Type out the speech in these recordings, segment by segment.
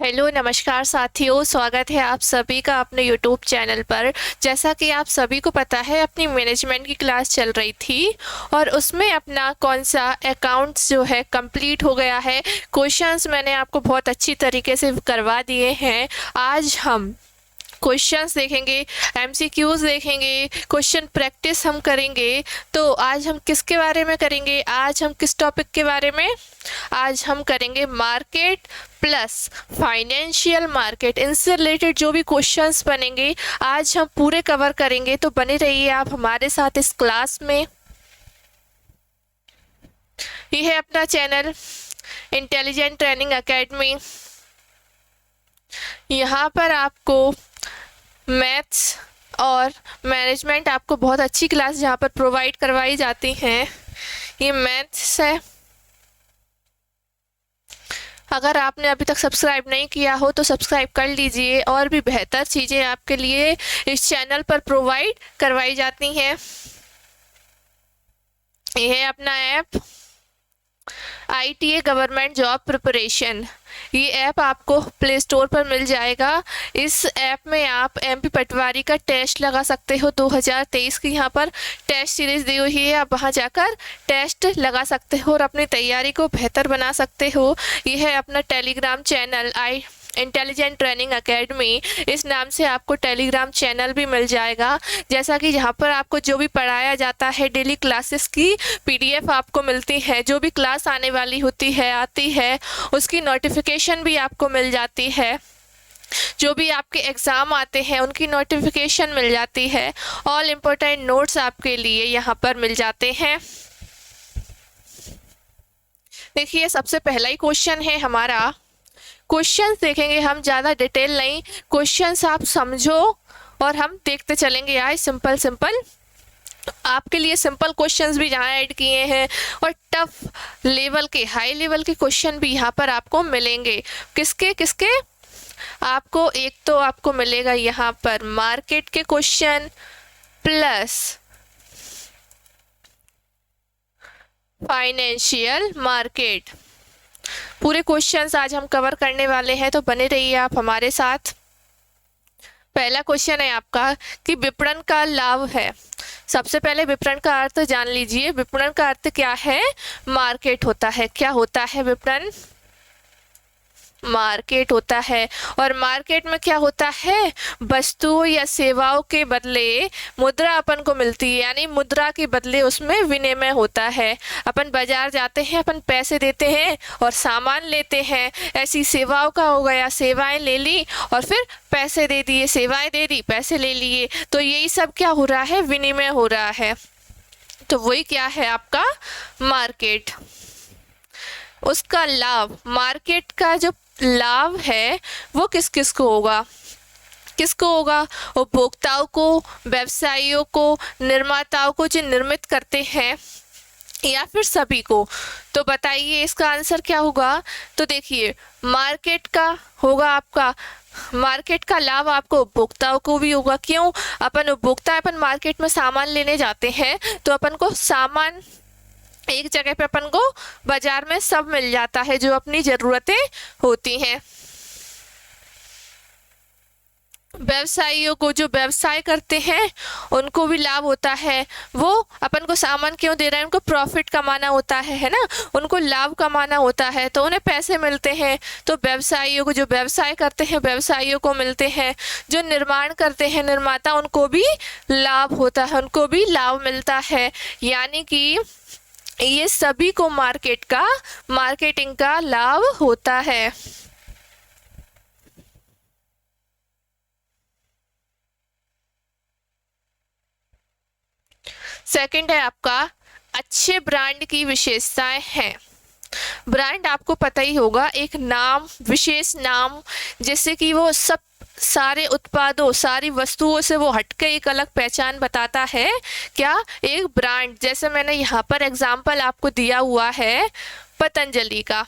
Hello नमस्कार साथियों, स्वागत है आप सभी का अपने यूट्यूब चैनल पर। जैसा कि आप सभी को पता है, अपनी मैनेजमेंट की क्लास चल रही थी और उसमें अपना कौन सा अकाउंट्स जो है कंप्लीट हो गया है। क्वेश्चंस मैंने आपको बहुत अच्छी तरीके से करवा दिए हैं। आज हम क्वेश्चंस देखेंगे, एमसीक्यूज देखेंगे, क्वेश्चन प्रैक्टिस हम करेंगे। तो आज हम किसके बारे में करेंगे? आज हम किस टॉपिक के बारे में? आज हम करेंगे मार्केट प्लस फाइनेंशियल मार्केट। इनसे रिलेटेड जो भी क्वेश्चंस बनेंगे आज हम पूरे कवर करेंगे। तो बने रहिए आप हमारे साथ इस क्लास में। ये है अपना चैनल इंटेलिजेंट ट्रेनिंग एकेडमी। यहाँ पर आपको मैथ्स और मैनेजमेंट आपको बहुत अच्छी क्लास जहाँ पर प्रोवाइड करवाई जाती हैं। ये मैथ्स है। अगर आपने अभी तक सब्सक्राइब नहीं किया हो तो सब्सक्राइब कर लीजिए। और भी बेहतर चीज़ें आपके लिए इस चैनल पर प्रोवाइड करवाई जाती हैं। ये है अपना app ITA government job preparation. ये ऐप आपको प्ले स्टोर पर मिल जाएगा। इस ऐप में आप MP पटवारी का टेस्ट लगा सकते हो। 2023 की यहाँ पर टेस्ट सीरीज दी हुई है, आप वहाँ जाकर टेस्ट लगा सकते हो और अपनी तैयारी को बेहतर बना सकते हो। ये है अपना Telegram channel intelligent training academy. इस नाम से आपको टेलीग्राम चैनल भी मिल जाएगा। जैसा कि यहाँ पर आपको जो भी पढ़ाया जाता है, डेली क्लासेस की PDF आपको मिलती है। जो भी क्लास आने वाली होती है, आती है, उसकी नोटिफिकेशन भी आपको मिल जाती है। जो भी आपके एग्ज़ाम आते हैं उनकी नोटिफिकेशन मिल जाती है। ऑल इम्पोर्टेंट नोट्स आपके लिए यहाँ पर मिल जाते हैं। देखिए, सबसे पहला ही क्वेश्चन है हमारा। क्वेश्चंस देखेंगे हम, ज़्यादा डिटेल नहीं, क्वेश्चंस आप समझो और हम देखते चलेंगे। आज सिंपल सिंपल आपके लिए सिंपल क्वेश्चंस भी यहाँ ऐड किए हैं और टफ लेवल के, हाई लेवल के क्वेश्चन भी यहाँ पर आपको मिलेंगे। किसके किसके? आपको एक तो आपको मिलेगा यहाँ पर मार्केट के क्वेश्चन प्लस फाइनेंशियल मार्केट। पूरे क्वेश्चंस आज हम कवर करने वाले हैं, तो बने रहिए आप हमारे साथ। पहला क्वेश्चन है आपका कि विपणन का लाभ है। सबसे पहले विपणन का अर्थ जान लीजिए। विपणन का अर्थ क्या है? मार्केट होता है। क्या होता है विपणन? मार्केट होता है। और मार्केट में क्या होता है? वस्तुओं या सेवाओं के बदले मुद्रा अपन को मिलती है, यानी मुद्रा के बदले उसमें विनिमय होता है। अपन बाजार जाते हैं, अपन पैसे देते हैं और सामान लेते हैं। ऐसी सेवाओं का हो गया, सेवाएं ले ली और फिर पैसे दे दिए, सेवाएं दे दी, पैसे ले लिए। तो यही सब क्या हो रहा है? विनिमय हो रहा है। तो वही क्या है आपका मार्केट। उसका लाभ, मार्केट का जो लाभ है वो किस किस को होगा? किसको होगा? उपभोक्ताओं को, व्यवसायियों को, निर्माताओं को जो निर्मित करते हैं, या फिर सभी को? तो बताइए इसका आंसर क्या होगा? तो देखिए, मार्केट का होगा आपका, मार्केट का लाभ आपको उपभोक्ताओं को भी होगा। क्यों? अपन उपभोक्ता, अपन मार्केट में सामान लेने जाते हैं तो अपन को सामान एक जगह पे अपन को बाजार में सब मिल जाता है जो अपनी जरूरतें होती हैं। व्यवसायियों को, जो व्यवसाय करते हैं, उनको भी लाभ होता है। वो अपन को सामान क्यों दे रहे हैं? उनको प्रॉफिट कमाना होता है ना, उनको लाभ कमाना होता है, तो उन्हें पैसे मिलते हैं। तो व्यवसायियों को, जो व्यवसाय करते हैं, व्यवसायियों को मिलते हैं। जो निर्माण करते हैं, निर्माता, उनको भी लाभ होता है, उनको भी लाभ मिलता है। यानी कि ये सभी को मार्केट का, मार्केटिंग का लाभ होता है। सेकंड है आपका अच्छे ब्रांड की विशेषताएं हैं। ब्रांड आपको पता ही होगा, एक नाम, विशेष नाम, जैसे कि वो सब सारे उत्पादों, सारी वस्तुओं से वो हटके एक अलग पहचान बताता है। क्या? एक ब्रांड। जैसे मैंने यहाँ पर एग्जाम्पल आपको दिया हुआ है पतंजलि का।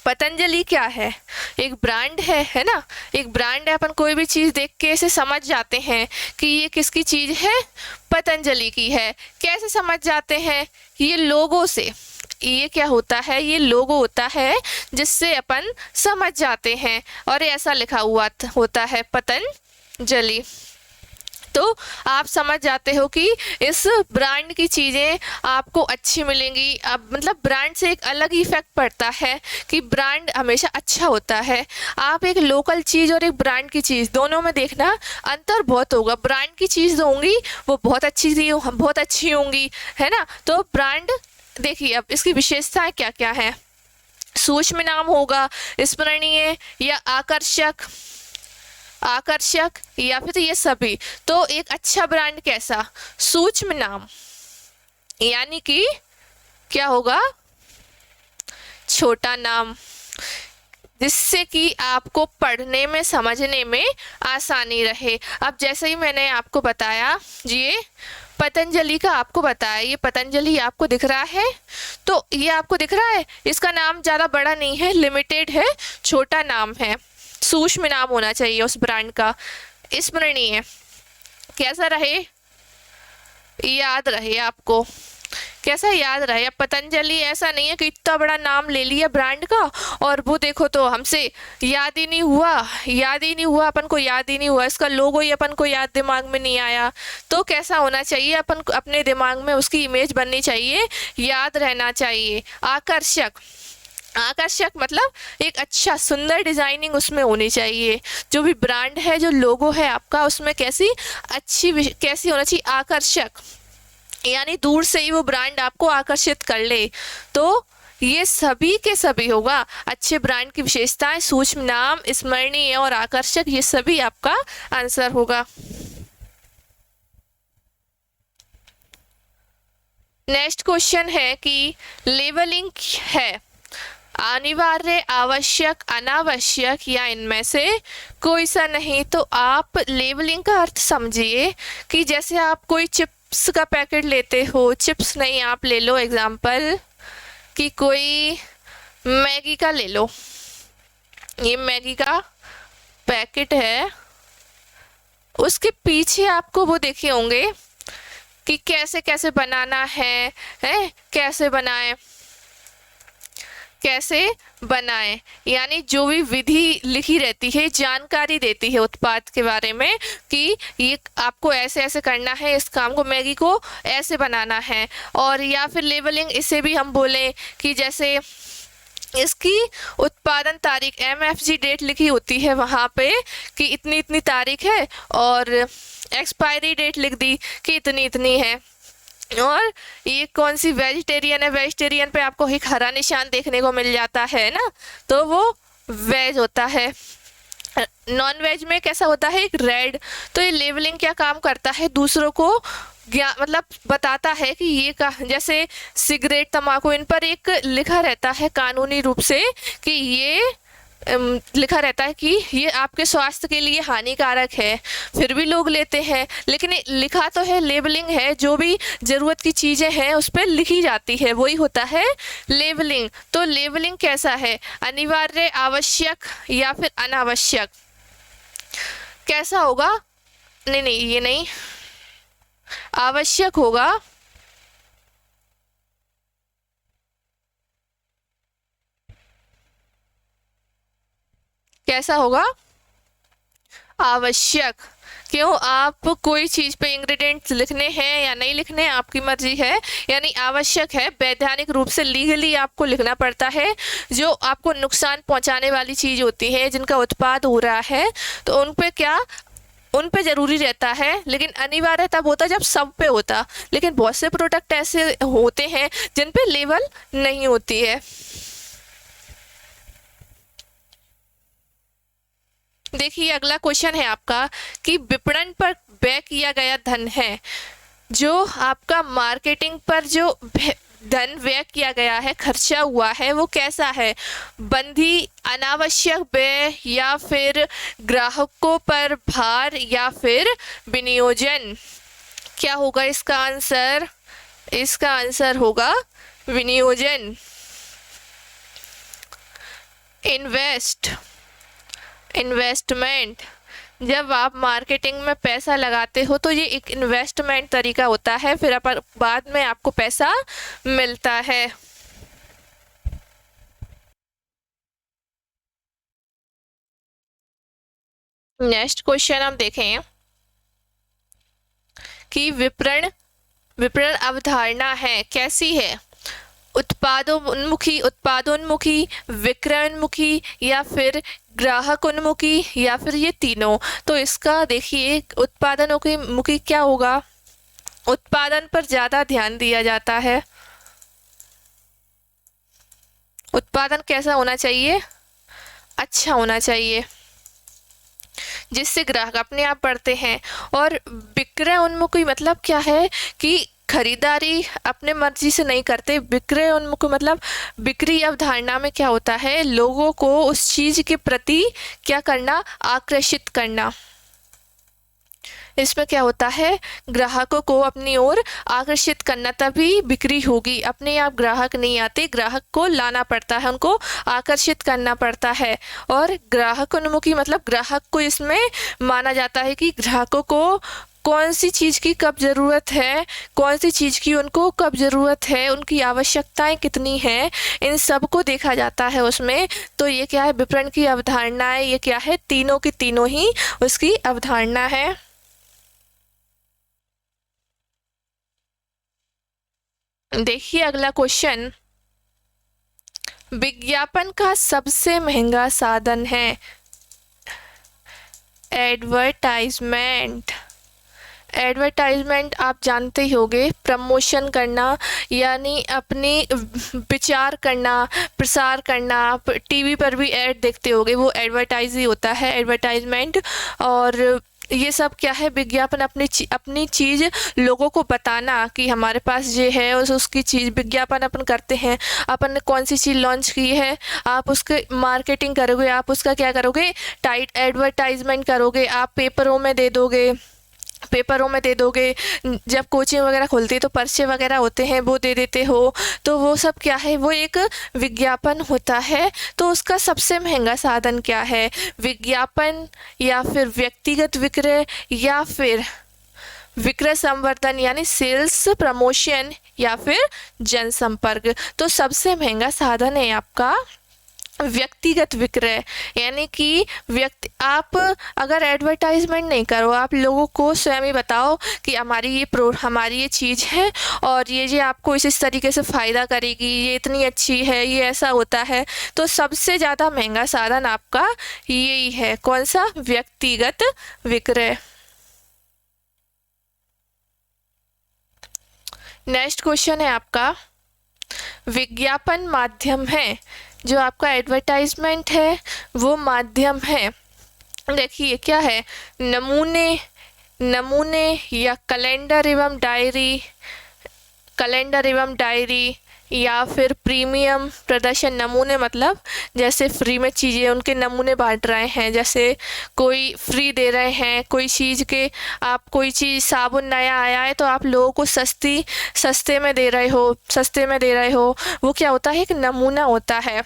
पतंजलि क्या है? एक ब्रांड है ना। एक ब्रांड है, अपन कोई भी चीज़ देख के इसे समझ जाते हैं कि ये किसकी चीज़ है? पतंजलि की है। कैसे समझ जाते हैं? ये लोगों से, ये क्या होता है, ये लोगो होता है जिससे अपन समझ जाते हैं। और ऐसा लिखा हुआ होता है पतंजलि। तो आप समझ जाते हो कि इस ब्रांड की चीज़ें आपको अच्छी मिलेंगी। अब मतलब ब्रांड से एक अलग ही इफेक्ट पड़ता है कि ब्रांड हमेशा अच्छा होता है। आप एक लोकल चीज़ और एक ब्रांड की चीज़ दोनों में देखना अंतर बहुत होगा। ब्रांड की चीज़ होंगी वो बहुत अच्छी होंगी, है ना। तो ब्रांड देखिए, अब इसकी विशेषताएं क्या क्या है। सूक्ष्म नाम होगा, स्मरणीय या आकर्षक या फिर ये सभी। तो एक अच्छा ब्रांड कैसा, सूक्ष्म नाम, यानी कि क्या होगा, छोटा नाम, जिससे कि आपको पढ़ने में समझने में आसानी रहे। अब जैसे ही मैंने आपको बताया, ये पतंजलि का आपको बताया, ये पतंजलि आपको दिख रहा है, तो ये आपको दिख रहा है, इसका नाम ज़्यादा बड़ा नहीं है, लिमिटेड है, छोटा नाम है, सूक्ष्म नाम होना चाहिए उस ब्रांड का। स्मरणीय कैसा रहे, याद रहे आपको, कैसा याद रहे। अब पतंजलि ऐसा नहीं है कि इतना बड़ा नाम ले लिया ब्रांड का और वो देखो तो हमसे याद ही नहीं हुआ, अपन को याद ही नहीं हुआ, इसका लोगो ही अपन को याद दिमाग में नहीं आया। तो कैसा होना चाहिए, अपन अपने दिमाग में उसकी इमेज बननी चाहिए, याद रहना चाहिए। आकर्षक मतलब एक अच्छा सुंदर डिजाइनिंग उसमें होनी चाहिए। जो भी ब्रांड है, जो लोगो है आपका, उसमें कैसी होना चाहिए, आकर्षक, यानी दूर से ही वो ब्रांड आपको आकर्षित कर ले। तो ये सभी के सभी होगा अच्छे ब्रांड की विशेषताएं, सूक्ष्म नाम, स्मरणीय और आकर्षक, ये सभी आपका आंसर होगा। नेक्स्ट क्वेश्चन है कि लेबलिंग है अनिवार्य, आवश्यक, अनावश्यक या इनमें से कोई सा नहीं। तो आप लेबलिंग का अर्थ समझिए कि जैसे आप कोई चिप्स का पैकेट लेते हो, चिप्स नहीं, आप ले लो एग्जाम्पल कि कोई मैगी का ले लो, ये मैगी का पैकेट है, उसके पीछे आपको वो देखे होंगे कि कैसे कैसे बनाना है, कैसे बनाएं, यानी जो भी विधि लिखी रहती है, जानकारी देती है उत्पाद के बारे में कि ये आपको ऐसे ऐसे करना है, इस काम को, मैगी को ऐसे बनाना है। और या फिर लेबलिंग, इसे भी हम बोलें कि जैसे इसकी उत्पादन तारीख, MFG डेट लिखी होती है वहाँ पे कि इतनी इतनी तारीख है, और एक्सपायरी डेट लिख दी कि इतनी इतनी है। और ये कौन सी वेजिटेरियन है, वेजिटेरियन पे आपको एक हरा निशान देखने को मिल जाता है ना, तो वो वेज होता है। नॉन वेज में कैसा होता है, एक रेड। तो ये लेबलिंग क्या काम करता है, दूसरों को मतलब बताता है कि ये का, जैसे सिगरेट, तंबाकू, इन पर एक लिखा रहता है कानूनी रूप से कि ये लिखा रहता है कि ये आपके स्वास्थ्य के लिए हानिकारक है, फिर भी लोग लेते हैं। लेकिन लिखा तो है, लेबलिंग है, जो भी ज़रूरत की चीज़ें हैं उस पर लिखी जाती है, वही होता है लेबलिंग। तो लेबलिंग कैसा है, अनिवार्य, आवश्यक या फिर अनावश्यक, कैसा होगा, नहीं ये नहीं, आवश्यक होगा। कैसा होगा, आवश्यक। क्यों, आप कोई चीज़ पे इंग्रेडिएंट्स लिखने हैं या नहीं लिखने हैं आपकी मर्जी है, यानी आवश्यक है, वैधानिक रूप से लीगली आपको लिखना पड़ता है। जो आपको नुकसान पहुंचाने वाली चीज़ होती है, जिनका उत्पाद हो रहा है, तो उन पे जरूरी रहता है। लेकिन अनिवार्य तब होता जब सब पे होता, लेकिन बहुत से प्रोडक्ट ऐसे होते हैं जिन पे लेबल नहीं होती है। देखिए अगला क्वेश्चन है आपका कि विपणन पर व्यय किया गया धन है, जो आपका मार्केटिंग पर जो धन व्यय किया गया है, खर्चा हुआ है, वो कैसा है, बंधी, अनावश्यक व्यय या फिर ग्राहकों पर भार या फिर विनियोजन। क्या होगा इसका आंसर, इसका आंसर होगा विनियोजन। इन्वेस्टमेंट, जब आप मार्केटिंग में पैसा लगाते हो तो ये एक इन्वेस्टमेंट तरीका होता है, फिर बाद में आपको पैसा मिलता है। नेक्स्ट क्वेश्चन हम देखें कि विपणन विपणन अवधारणा है कैसी है, उत्पादोन्मुखी, विक्रयोन्मुखी या फिर ग्राहकोन्मुखी या फिर ये तीनों। तो इसका देखिए उत्पादनोन्मुखी क्या होगा, उत्पादन पर ज्यादा ध्यान दिया जाता है। उत्पादन कैसा होना चाहिए, अच्छा होना चाहिए, जिससे ग्राहक अपने आप बढ़ते हैं। और विक्रय उन्मुखी मतलब क्या है कि खरीदारी अपने मर्जी से नहीं करते। विक्रय उन्मुख मतलब बिक्री अवधारणा में क्या होता है, लोगों को उस चीज के प्रति क्या करना, आकर्षित करना। इसमें क्या होता है, ग्राहकों को अपनी ओर आकर्षित करना, तभी बिक्री होगी। अपने आप ग्राहक नहीं आते, ग्राहक को लाना पड़ता है, उनको आकर्षित करना पड़ता है। और ग्राहकोन्मुखी मतलब ग्राहक को इसमें माना जाता है कि ग्राहकों को कौन सी चीज़ की कब ज़रूरत है, कौन सी चीज़ की उनको कब ज़रूरत है, उनकी आवश्यकताएं कितनी हैं, इन सब को देखा जाता है उसमें। तो ये क्या है, विपणन की अवधारणा है, ये क्या है, तीनों की तीनों ही उसकी अवधारणा है। देखिए अगला क्वेश्चन, विज्ञापन का सबसे महंगा साधन है एडवर्टाइजमेंट। एडवर्टाइजमेंट आप जानते ही होंगे, प्रमोशन करना यानी अपनी विचार करना, प्रसार करना। आप टीवी पर भी ऐड देखते होंगे, वो एडवर्टाइज ही होता है, एडवर्टाइजमेंट। और ये सब क्या है, विज्ञापन अपनी चीज़ लोगों को बताना कि हमारे पास ये है, उसकी चीज़ विज्ञापन अपन करते हैं। अपन ने कौन सी चीज़ लॉन्च की है, आप उसके मार्केटिंग करोगे, आप उसका क्या करोगे, टाइट एडवर्टाइजमेंट करोगे, आप पेपरों में दे दोगे, जब कोचिंग वगैरह खुलती है तो पर्चे वगैरह होते हैं वो दे देते हो। तो वो सब क्या है, वो एक विज्ञापन होता है। तो उसका सबसे महंगा साधन क्या है, विज्ञापन या फिर व्यक्तिगत विक्रय या फिर विक्रय संवर्धन यानी सेल्स प्रमोशन या फिर जनसंपर्क। तो सबसे महंगा साधन है आपका व्यक्तिगत विक्रय, यानी कि आप अगर एडवर्टाइजमेंट नहीं करो, आप लोगों को स्वयं ही बताओ कि हमारी ये चीज़ है और ये आपको इस तरीके से फ़ायदा करेगी, ये इतनी अच्छी है, ये ऐसा होता है। तो सबसे ज़्यादा महंगा साधन आपका यही है, कौन सा, व्यक्तिगत विक्रय। नेक्स्ट क्वेश्चन है आपका, विज्ञापन माध्यम है, जो आपका एडवर्टाइजमेंट है वो माध्यम है। देखिए क्या है, नमूने या कैलेंडर एवं डायरी या फिर प्रीमियम प्रदर्शन। नमूने मतलब जैसे फ्री में चीज़ें उनके नमूने बांट रहे हैं, जैसे कोई फ्री दे रहे हैं कोई चीज़ के, आप कोई चीज़ साबुन नया आया है तो आप लोगों को सस्ते में दे रहे हो, वो क्या होता है, एक नमूना होता है।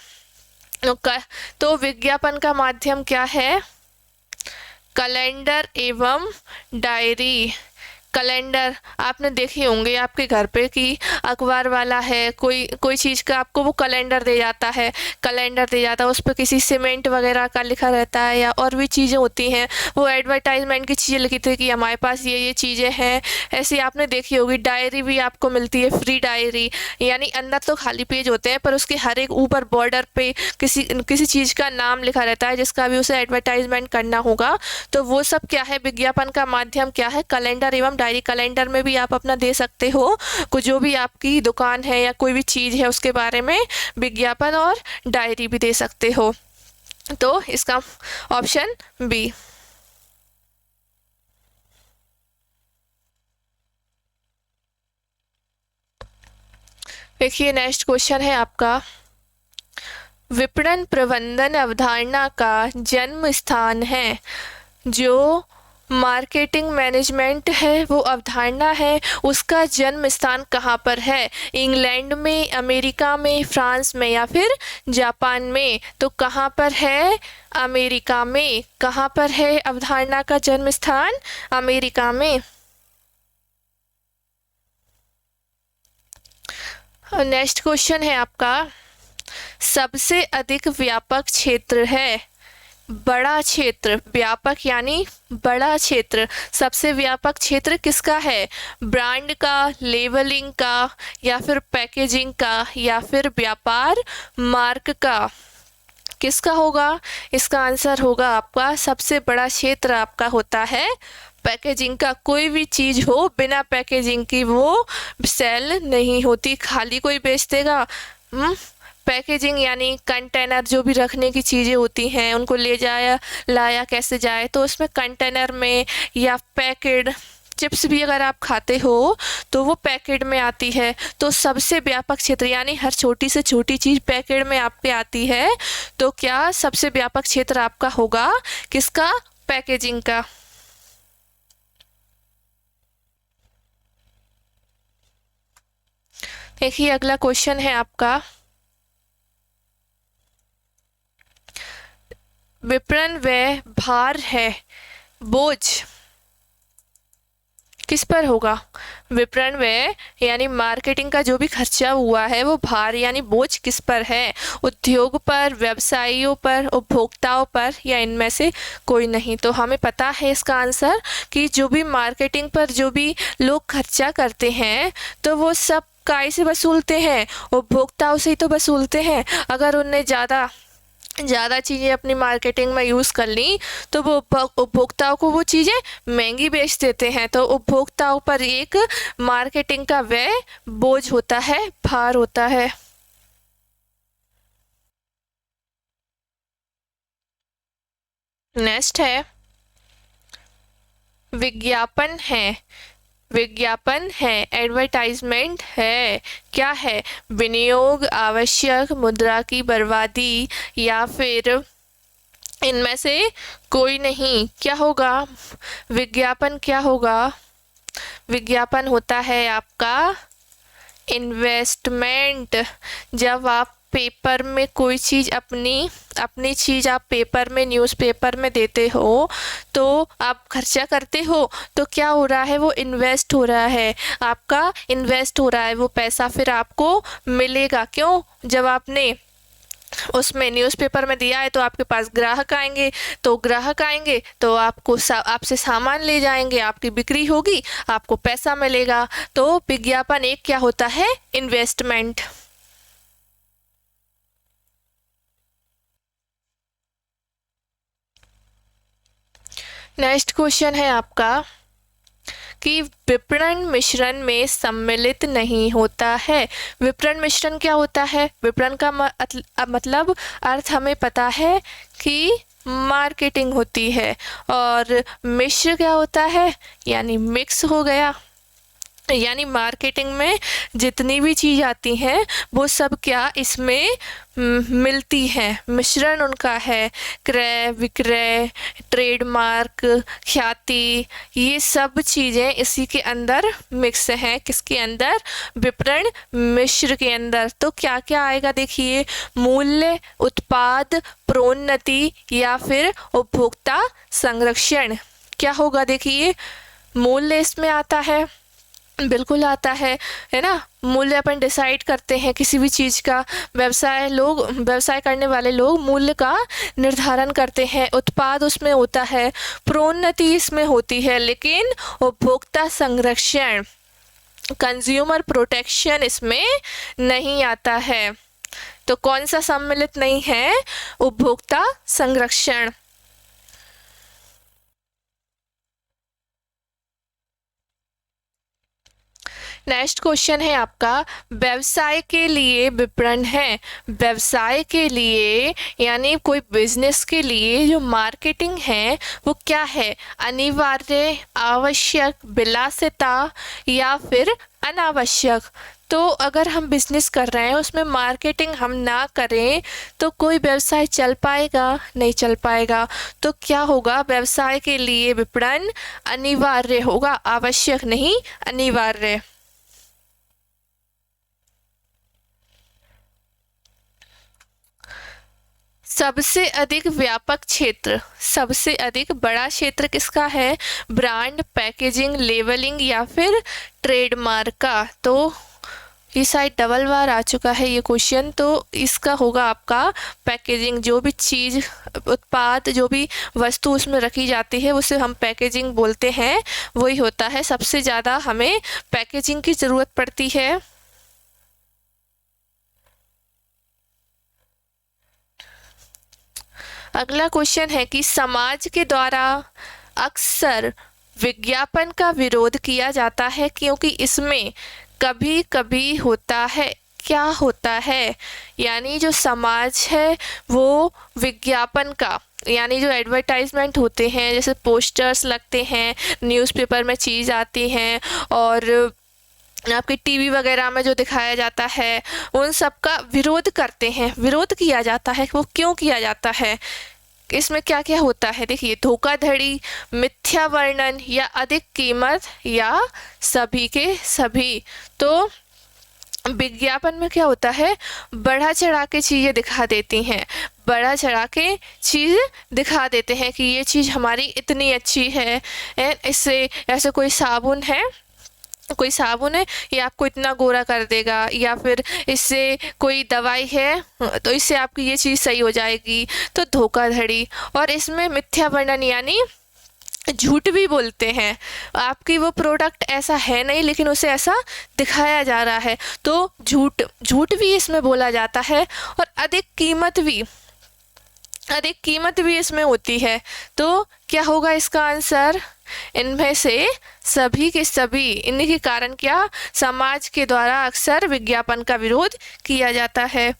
तो विज्ञापन का माध्यम क्या है, कैलेंडर एवं डायरी। कैलेंडर आपने देखे होंगे आपके घर पे कि अखबार वाला है, कोई चीज़ का आपको वो कैलेंडर दे जाता है, उस पर किसी सीमेंट वगैरह का लिखा रहता है या और भी चीज़ें होती हैं, वो एडवर्टाइजमेंट की चीज़ें लिखी थी कि हमारे पास ये चीज़ें हैं। ऐसी आपने देखी होगी। डायरी भी आपको मिलती है, फ्री डायरी, यानी अंदर तो खाली पेज होते हैं पर उसके हर एक ऊपर बॉर्डर पे किसी चीज़ का नाम लिखा रहता है जिसका भी उसे एडवर्टाइजमेंट करना होगा। तो वो सब क्या है, विज्ञापन का माध्यम क्या है, कैलेंडर एवं डायरी। कैलेंडर में भी आप अपना दे सकते हो, जो भी आपकी दुकान है या कोई भी चीज़ है उसके बारे में विज्ञापन, और डायरी भी दे सकते हो। तो इसका ऑप्शन बी। देखिए नेक्स्ट क्वेश्चन है आपका, विपणन प्रबंधन अवधारणा का जन्म स्थान है, जो मार्केटिंग मैनेजमेंट है वो अवधारणा है, उसका जन्म स्थान कहाँ पर है, इंग्लैंड में, अमेरिका में, फ्रांस में या फिर जापान में। तो कहाँ पर है, अमेरिका में। कहाँ पर है अवधारणा का जन्म स्थान, अमेरिका में। नेक्स्ट क्वेश्चन है आपका, सबसे अधिक व्यापक क्षेत्र है बड़ा क्षेत्र, व्यापक यानी बड़ा क्षेत्र, सबसे व्यापक क्षेत्र किसका है? ब्रांड का, लेबलिंग का, या फिर पैकेजिंग का, या फिर व्यापार मार्क का? किसका होगा? इसका आंसर होगा आपका सबसे बड़ा क्षेत्र आपका होता है पैकेजिंग का। कोई भी चीज हो बिना पैकेजिंग की वो सेल नहीं होती, खाली कोई बेच देगा। पैकेजिंग यानी कंटेनर, जो भी रखने की चीज़ें होती हैं उनको ले जाया लाया कैसे जाए, तो उसमें कंटेनर में, या पैकेट चिप्स भी अगर आप खाते हो तो वो पैकेट में आती है। तो सबसे व्यापक क्षेत्र यानी हर छोटी से छोटी चीज़ पैकेट में आपके आती है, तो क्या सबसे व्यापक क्षेत्र आपका होगा किसका? पैकेजिंग का। देखिए अगला क्वेश्चन है आपका, विपणन व्यय भार है, बोझ किस पर होगा? विपणन व्यय यानी मार्केटिंग का जो भी खर्चा हुआ है वो भार यानी बोझ किस पर है? उद्योग पर, व्यवसायियों पर, उपभोक्ताओं पर, या इनमें से कोई नहीं? तो हमें पता है इसका आंसर कि जो भी मार्केटिंग पर जो भी लोग खर्चा करते हैं तो वो सब काय से वसूलते हैं? उपभोक्ताओं से ही तो वसूलते हैं। अगर उनने ज़्यादा चीज़ें अपनी मार्केटिंग में यूज़ कर ली तो वो उपभोक्ताओं को वो चीज़ें महंगी बेच देते हैं। तो उपभोक्ताओं पर एक मार्केटिंग का व्यय बोझ होता है, भार होता है। नेक्स्ट है विज्ञापन है, विज्ञापन है, एडवर्टाइजमेंट है, क्या है? विनियोग, आवश्यक, मुद्रा की बर्बादी, या फिर इनमें से कोई नहीं? क्या होगा? विज्ञापन क्या होगा? विज्ञापन होता है आपका इन्वेस्टमेंट। जब आप पेपर में कोई चीज़ अपनी चीज़ आप पेपर में, न्यूज़पेपर में देते हो तो आप खर्चा करते हो, तो क्या हो रहा है? वो इन्वेस्ट हो रहा है, आपका इन्वेस्ट हो रहा है, वो पैसा फिर आपको मिलेगा। क्यों? जब आपने उसमें न्यूज़पेपर में दिया है तो आपके पास ग्राहक आएंगे, तो ग्राहक आएंगे तो आपसे सामान ले जाएंगे, आपकी बिक्री होगी, आपको पैसा मिलेगा। तो विज्ञापन एक क्या होता है? इन्वेस्टमेंट। नेक्स्ट क्वेश्चन है आपका कि विपणन मिश्रण में सम्मिलित नहीं होता है। विपणन मिश्रण क्या होता है? विपणन का मतलब अर्थ हमें पता है कि मार्केटिंग होती है, और मिश्र क्या होता है? यानी मिक्स हो गया। यानी मार्केटिंग में जितनी भी चीज़ आती हैं वो सब क्या इसमें मिलती हैं, मिश्रण उनका है। क्रय विक्रय, ट्रेडमार्क, ख्याति, ये सब चीज़ें इसी के अंदर मिक्स हैं। किसके अंदर? विपणन मिश्र के अंदर। तो क्या क्या आएगा देखिए, मूल्य, उत्पाद, प्रोन्नति, या फिर उपभोक्ता संरक्षण। क्या होगा देखिए, मूल्य इसमें आता है, बिल्कुल आता है ना। मूल्य अपन डिसाइड करते हैं किसी भी चीज़ का, व्यवसाय करने वाले लोग मूल्य का निर्धारण करते हैं। उत्पाद उसमें होता है, प्रोन्नति इसमें होती है, लेकिन उपभोक्ता संरक्षण, कंज्यूमर प्रोटेक्शन इसमें नहीं आता है। तो कौन सा सम्मिलित नहीं है? उपभोक्ता संरक्षण। नेक्स्ट क्वेश्चन है आपका, व्यवसाय के लिए विपणन है। व्यवसाय के लिए यानी कोई बिजनेस के लिए जो मार्केटिंग है वो क्या है? अनिवार्य, आवश्यक, विलासिता, या फिर अनावश्यक। तो अगर हम बिजनेस कर रहे हैं उसमें मार्केटिंग हम ना करें तो कोई व्यवसाय चल पाएगा? नहीं चल पाएगा। तो क्या होगा? व्यवसाय के लिए विपणन अनिवार्य होगा, आवश्यक नहीं, अनिवार्य। सबसे अधिक व्यापक क्षेत्र, सबसे अधिक बड़ा क्षेत्र किसका है? ब्रांड, पैकेजिंग, लेबलिंग, या फिर ट्रेडमार्क का? तो ये शायद डबल बार आ चुका है ये क्वेश्चन, तो इसका होगा आपका पैकेजिंग। जो भी चीज़, उत्पाद, जो भी वस्तु उसमें रखी जाती है उसे हम पैकेजिंग बोलते हैं, वही होता है। सबसे ज़्यादा हमें पैकेजिंग की ज़रूरत पड़ती है। अगला क्वेश्चन है कि समाज के द्वारा अक्सर विज्ञापन का विरोध किया जाता है क्योंकि इसमें कभी कभी होता है। क्या होता है? यानी जो समाज है वो विज्ञापन का, यानी जो एडवर्टाइजमेंट होते हैं, जैसे पोस्टर्स लगते हैं, न्यूज़पेपर में चीज़ आती हैं और आपके टीवी वगैरह में जो दिखाया जाता है, उन सब का विरोध करते हैं, विरोध किया जाता है। वो क्यों किया जाता है? इसमें क्या क्या होता है? देखिए, धोखाधड़ी, मिथ्या वर्णन या अधिक कीमत या सभी के सभी। तो विज्ञापन में क्या होता है? बढ़ा चढ़ा के चीज़ें दिखा देती हैं, बढ़ा चढ़ा के चीज़ दिखा देते हैं कि ये चीज़ हमारी इतनी अच्छी है, इससे ऐसे कोई साबुन है, कोई साबुन है ये आपको इतना गोरा कर देगा, या फिर इससे कोई दवाई है तो इससे आपकी ये चीज़ सही हो जाएगी। तो धोखाधड़ी। और इसमें मिथ्या वर्णन यानी झूठ भी बोलते हैं, आपकी वो प्रोडक्ट ऐसा है नहीं लेकिन उसे ऐसा दिखाया जा रहा है, तो झूठ भी इसमें बोला जाता है। और अधिक कीमत भी इसमें होती है। तो क्या होगा इसका आंसर? इनमें से सभी के सभी। इन्हीं के कारण क्या समाज के द्वारा अक्सर विज्ञापन का विरोध किया जाता है।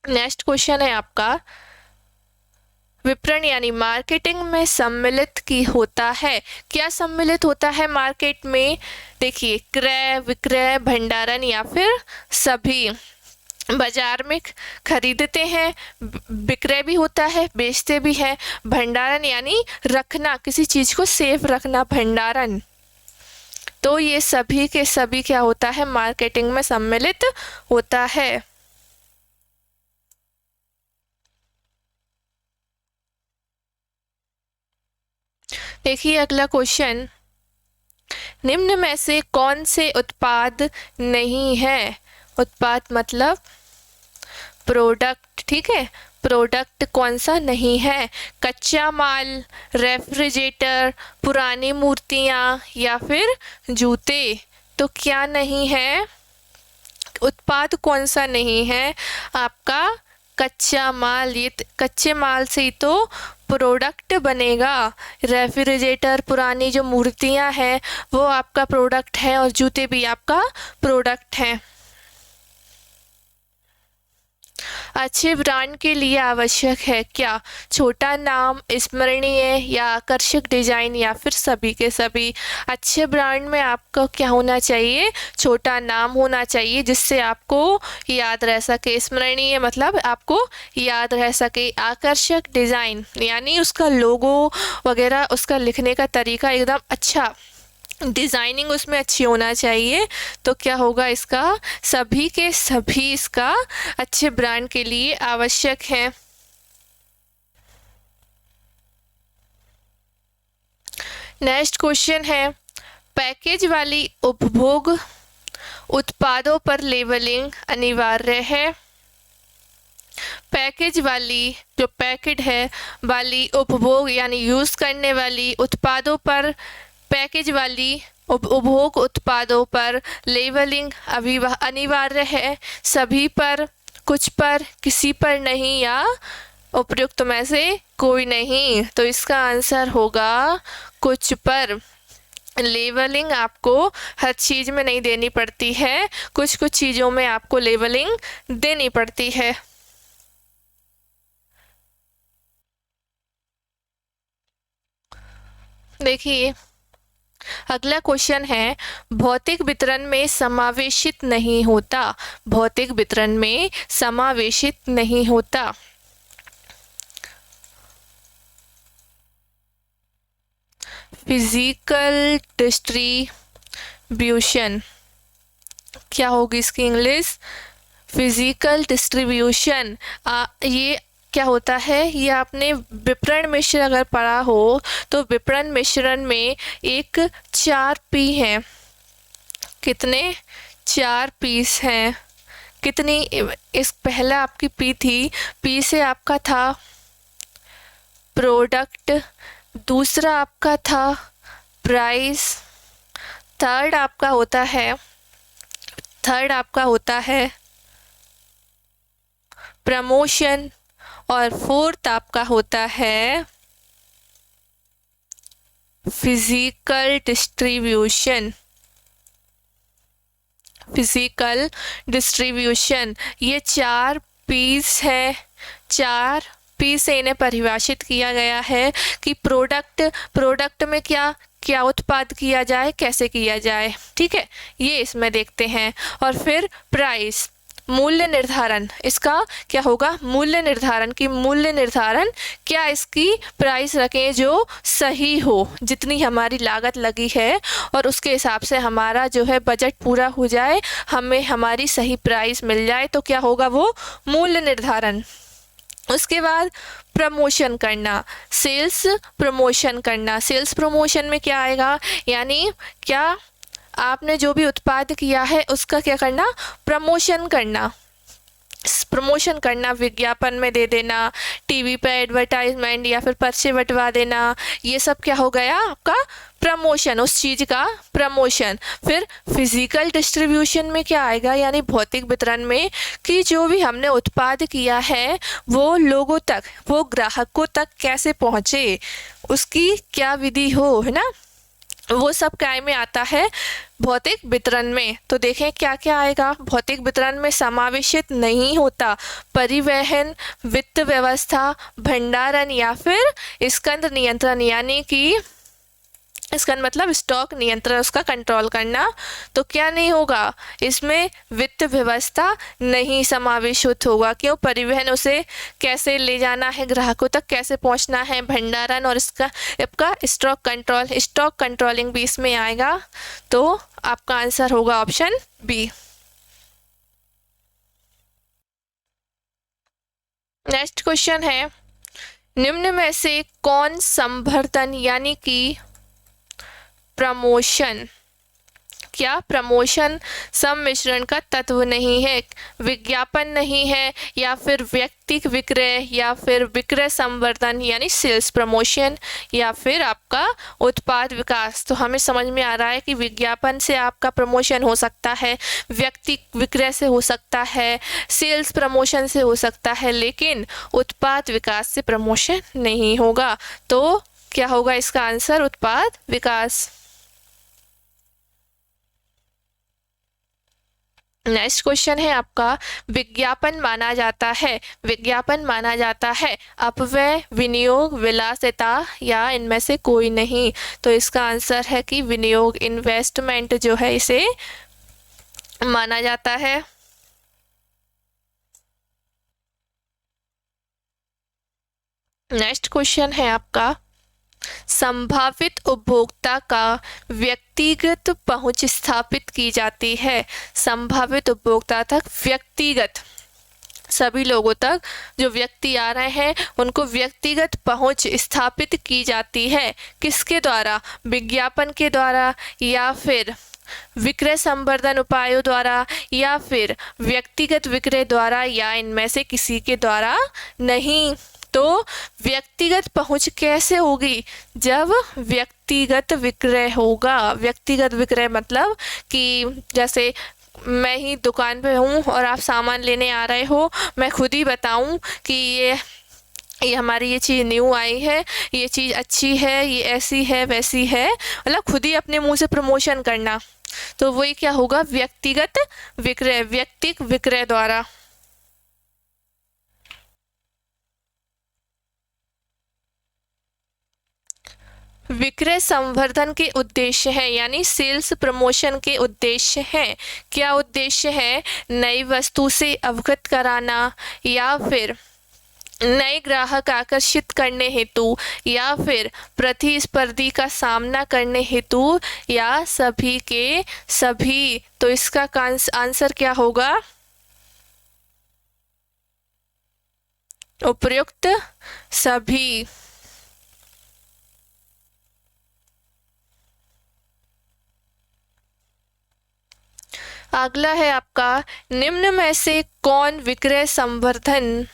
नेक्स्ट क्वेश्चन है आपका, विपणन यानी मार्केटिंग में सम्मिलित की होता है। क्या सम्मिलित होता है मार्केट में? देखिए, क्रय, विक्रय, भंडारण या फिर सभी। बाजार में खरीदते हैं, विक्रय भी होता है, बेचते भी हैं। भंडारण यानी रखना, किसी चीज को सेफ रखना, भंडारण। तो ये सभी के सभी क्या होता है? मार्केटिंग में सम्मिलित होता है। देखिए अगला क्वेश्चन, निम्न में से कौन से उत्पाद नहीं है? उत्पाद मतलब प्रोडक्ट, ठीक है। प्रोडक्ट कौन सा नहीं है? कच्चा माल, रेफ्रिजरेटर, पुरानी मूर्तियाँ या फिर जूते। तो क्या नहीं है? उत्पाद कौन सा नहीं है? आपका कच्चा माल। ये कच्चे माल से ही तो प्रोडक्ट बनेगा। रेफ्रिजरेटर, पुरानी जो मूर्तियाँ हैं वो आपका प्रोडक्ट है, और जूते भी आपका प्रोडक्ट हैं। अच्छे ब्रांड के लिए आवश्यक है क्या? छोटा नाम, स्मरणीय या आकर्षक डिजाइन या फिर सभी के सभी। अच्छे ब्रांड में आपको क्या होना चाहिए? छोटा नाम होना चाहिए जिससे आपको याद रह सके। स्मरणीय मतलब आपको याद रह सके। आकर्षक डिजाइन यानी उसका लोगो वगैरह, उसका लिखने का तरीका एकदम अच्छा, डिज़ाइनिंग उसमें अच्छी होना चाहिए। तो क्या होगा इसका? सभी के सभी इसका अच्छे ब्रांड के लिए आवश्यक है। नेक्स्ट क्वेश्चन है, पैकेज वाली उपभोग उत्पादों पर लेबलिंग अनिवार्य है। पैकेज वाली, जो पैकेट है वाली उपभोग यानी यूज करने वाली उत्पादों पर, पैकेज वाली उपभोग उत्पादों पर लेबलिंग अनिवार्य है। सभी पर, कुछ पर, किसी पर नहीं या उपयुक्त में से कोई नहीं। तो इसका आंसर होगा कुछ पर। लेबलिंग आपको हर चीज़ में नहीं देनी पड़ती है, कुछ कुछ चीज़ों में आपको लेबलिंग देनी पड़ती है। देखिए अगला क्वेश्चन है, भौतिक वितरण में समावेशित नहीं होता। भौतिक वितरण में समावेशित नहीं होता। फिजिकल डिस्ट्रीब्यूशन, क्या होगी इसकी इंग्लिश? Physical distribution. ये क्या होता है, ये आपने विपणन मिश्रण अगर पढ़ा हो तो विपणन मिश्रण में एक 4 पी है। कितने? 4 पीस हैं। कितनी? इस पहला आपकी पी थी, पी से आपका था प्रोडक्ट, दूसरा आपका था प्राइस, थर्ड आपका होता है प्रमोशन, और फोर्थ आपका होता है फिजिकल डिस्ट्रीब्यूशन। ये 4 पीस है। 4 पी से इन्हें परिभाषित किया गया है कि प्रोडक्ट में क्या उत्पाद किया जाए, कैसे किया जाए। ठीक है, ये इसमें देखते हैं। और फिर प्राइस, मूल्य निर्धारण, इसका क्या होगा? मूल्य निर्धारण क्या इसकी प्राइस रखें जो सही हो, जितनी हमारी लागत लगी है और उसके हिसाब से हमारा जो है बजट पूरा हो जाए, हमें हमारी सही प्राइस मिल जाए, तो क्या होगा? वो मूल्य निर्धारण। उसके बाद प्रमोशन करना, सेल्स प्रमोशन में क्या आएगा? यानी क्या आपने जो भी उत्पाद किया है उसका क्या करना? प्रमोशन करना, विज्ञापन में दे देना, टीवी पे एडवर्टाइजमेंट या फिर पर्चे बंटवा देना, ये सब क्या हो गया आपका? प्रमोशन, उस चीज़ का प्रमोशन। फिर फिजिकल डिस्ट्रीब्यूशन में क्या आएगा? यानी भौतिक वितरण में कि जो भी हमने उत्पाद किया है वो लोगों तक, वो ग्राहकों तक कैसे पहुँचे, उसकी क्या विधि हो, है ना, वो सब काय में आता है? भौतिक वितरण में। तो देखें क्या क्या आएगा। भौतिक वितरण में समावेशित नहीं होता परिवहन, वित्त व्यवस्था, भंडारण या फिर स्कंद नियंत्रण, यानी कि स्कंद मतलब स्टॉक नियंत्रण, उसका कंट्रोल करना। तो क्या नहीं होगा इसमें? वित्त व्यवस्था नहीं समावेशित होगा। क्यों? परिवहन, उसे कैसे ले जाना है ग्राहकों तक, कैसे पहुंचना है, भंडारण और इसका आपका स्टॉक कंट्रोलिंग भी इसमें आएगा। तो आपका आंसर होगा ऑप्शन बी। नेक्स्ट क्वेश्चन है, निम्न में से कौन संवर्धन यानी कि प्रमोशन सम्मिश्रण का तत्व नहीं है? विज्ञापन नहीं है, या फिर व्यक्तिक विक्रय, या फिर विक्रय संवर्धन यानी सेल्स प्रमोशन, या फिर आपका उत्पाद विकास। तो हमें समझ में आ रहा है कि विज्ञापन से आपका प्रमोशन हो सकता है, व्यक्तिक विक्रय से हो सकता है, सेल्स प्रमोशन से हो सकता है, लेकिन उत्पाद विकास से प्रमोशन नहीं होगा। तो क्या होगा इसका आंसर? उत्पाद विकास। नेक्स्ट क्वेश्चन है आपका, विज्ञापन माना जाता है अपव्यय, विनियोग, विलासिता या इनमें से कोई नहीं। तो इसका आंसर है कि विनियोग, इन्वेस्टमेंट जो है इसे माना जाता है। नेक्स्ट क्वेश्चन है आपका, संभावित उपभोक्ता का व्यक्तिगत पहुंच स्थापित की जाती है। संभावित उपभोक्ता तक व्यक्तिगत, सभी लोगों तक जो व्यक्ति आ रहे हैं उनको व्यक्तिगत पहुंच स्थापित की जाती है। किसके द्वारा? विज्ञापन के द्वारा, या फिर विक्रय संवर्धन उपायों द्वारा, या फिर व्यक्तिगत विक्रय द्वारा, या इनमें से किसी के द्वारा नहीं। तो व्यक्तिगत पहुंच कैसे होगी? जब व्यक्तिगत विक्रय होगा। व्यक्तिगत विक्रय मतलब कि जैसे मैं ही दुकान पे हूँ और आप सामान लेने आ रहे हो, मैं खुद ही बताऊँ कि ये हमारी ये चीज़ न्यू आई है, ये चीज़ अच्छी है, ये ऐसी है वैसी है, मतलब खुद ही अपने मुंह से प्रमोशन करना। तो वही क्या होगा? व्यक्तिगत विक्रय, व्यक्तिक विक्रय द्वारा। विक्रय संवर्धन के उद्देश्य है, यानी सेल्स प्रमोशन के उद्देश्य हैं। क्या उद्देश्य है? नई वस्तु से अवगत कराना, या फिर नए ग्राहक आकर्षित करने हेतु, या फिर प्रतिस्पर्धी का सामना करने हेतु, या सभी के सभी। तो इसका आंसर क्या होगा? उपयुक्त सभी। अगला है आपका, निम्न में से कौन विक्रय संवर्धन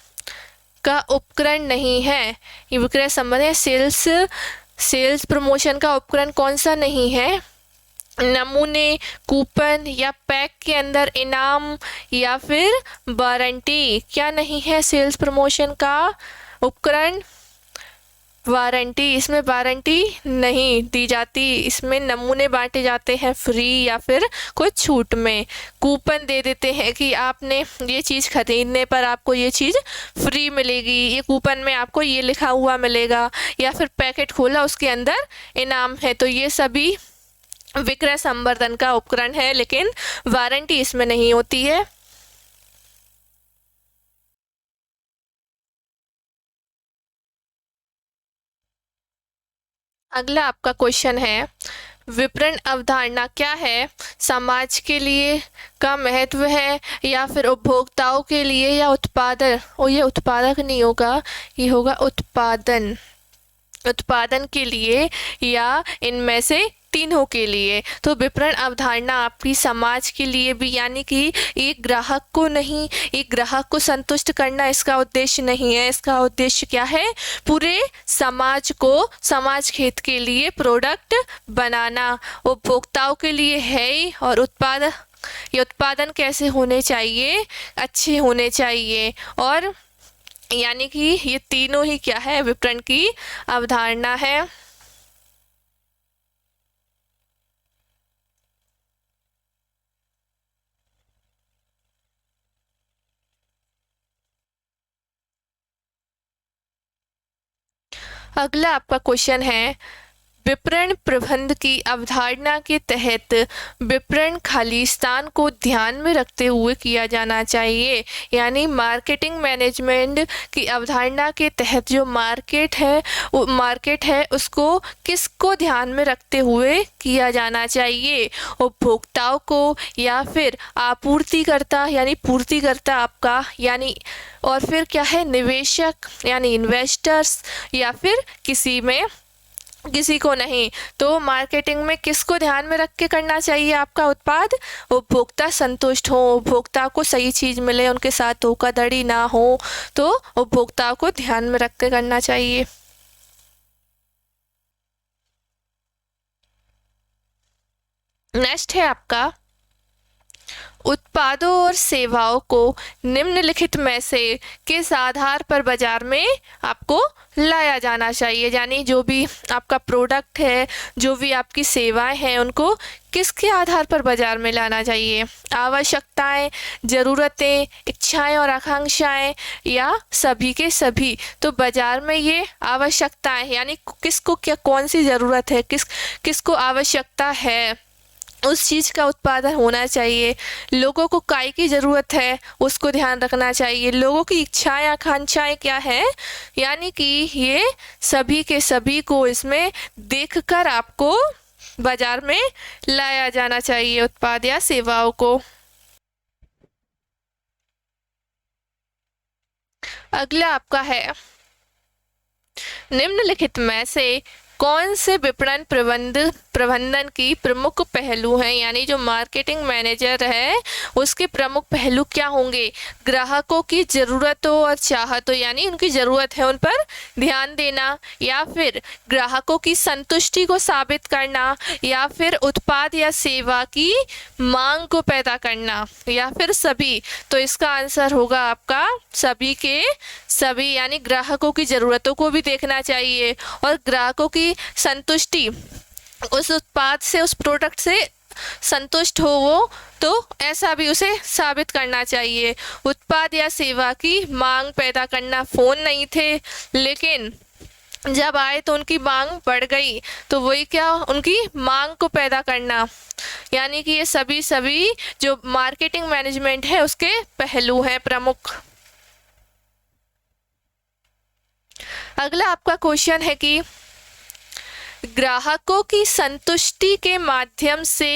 का उपकरण नहीं है? ये विक्रय संवर्धन सेल्स प्रमोशन का उपकरण कौन सा नहीं है? नमूने, कूपन या पैक के अंदर इनाम या फिर वारंटी। क्या नहीं है सेल्स प्रमोशन का उपकरण? वारंटी। इसमें वारंटी नहीं दी जाती, इसमें नमूने बांटे जाते हैं फ्री या फिर कुछ छूट में। कूपन दे देते हैं कि आपने ये चीज़ खरीदने पर आपको ये चीज़ फ्री मिलेगी, ये कूपन में आपको ये लिखा हुआ मिलेगा, या फिर पैकेट खोला उसके अंदर इनाम है। तो ये सभी विक्रय संवर्धन का उपकरण है, लेकिन वारंटी इसमें नहीं होती है। अगला आपका क्वेश्चन है, विपणन अवधारणा क्या है? समाज के लिए का महत्व है या फिर उपभोक्ताओं के लिए या उत्पादन? और ये उत्पादक नहीं होगा, ये होगा उत्पादन, उत्पादन के लिए या इनमें से तीनों के लिए। तो विपणन अवधारणा आपकी समाज के लिए भी, यानी कि एक ग्राहक को नहीं, एक ग्राहक को संतुष्ट करना इसका उद्देश्य नहीं है। इसका उद्देश्य क्या है? पूरे समाज को, समाज हित के लिए प्रोडक्ट बनाना, उपभोक्ताओं के लिए है ही। और ये उत्पादन कैसे होने चाहिए? अच्छे होने चाहिए। और यानी कि ये तीनों ही क्या है? विपणन की अवधारणा है। अगला आपका क्वेश्चन है, विपणन प्रबंध की अवधारणा के तहत विपणन खालिस्तान को ध्यान में रखते हुए किया जाना चाहिए। यानी मार्केटिंग मैनेजमेंट की अवधारणा के तहत जो मार्केट है उसको किसको ध्यान में रखते हुए किया जाना चाहिए? उपभोक्ताओं को या फिर आपूर्तिकर्ता यानी पूर्तिकर्ता आपका, यानी और फिर क्या है, निवेशक यानी इन्वेस्टर्स, या फिर किसी को नहीं। तो मार्केटिंग में किसको ध्यान में रख के करना चाहिए आपका उत्पाद? उपभोक्ता संतुष्ट हो, उपभोक्ता को सही चीज़ मिले, उनके साथ धोखाधड़ी ना हो, तो उपभोक्ता को ध्यान में रख के करना चाहिए। नेक्स्ट है आपका, उत्पादों और सेवाओं को निम्नलिखित में से किस आधार पर बाजार में आपको लाया जाना चाहिए? यानी जो भी आपका प्रोडक्ट है, जो भी आपकी सेवाएं हैं, उनको किसके आधार पर बाजार में लाना चाहिए? आवश्यकताएं, ज़रूरतें, इच्छाएं और आकांक्षाएं, या सभी के सभी? तो बाजार में ये आवश्यकताएं, यानी किसको क्या, कौन सी ज़रूरत है, किसको आवश्यकता है, उस चीज़ का उत्पादन होना चाहिए। लोगों को काय की ज़रूरत है, उसको ध्यान रखना चाहिए। लोगों की इच्छाएं आकांक्षाएं क्या है, यानी कि ये सभी के सभी को इसमें देखकर आपको बाजार में लाया जाना चाहिए उत्पाद या सेवाओं को। अगला आपका है, निम्नलिखित में से कौन से विपणन प्रबंधन की प्रमुख पहलू हैं? यानी जो मार्केटिंग मैनेजर है उसके प्रमुख पहलू क्या होंगे? ग्राहकों की ज़रूरतों और चाहतों, यानी उनकी ज़रूरत है उन पर ध्यान देना, या फिर ग्राहकों की संतुष्टि को साबित करना, या फिर उत्पाद या सेवा की मांग को पैदा करना, या फिर सभी? तो इसका आंसर होगा आपका सभी के सभी, यानी ग्राहकों की ज़रूरतों को भी देखना चाहिए और ग्राहकों की संतुष्टि, उस उत्पाद से, उस प्रोडक्ट से संतुष्ट हो वो, तो ऐसा भी उसे साबित करना चाहिए। उत्पाद या सेवा की मांग पैदा करना, फ़ोन नहीं थे लेकिन जब आए तो उनकी मांग बढ़ गई, तो वही क्या, उनकी मांग को पैदा करना। यानी कि ये सभी जो मार्केटिंग मैनेजमेंट है उसके पहलू हैं प्रमुख। अगला आपका क्वेश्चन है कि ग्राहकों की संतुष्टि के माध्यम से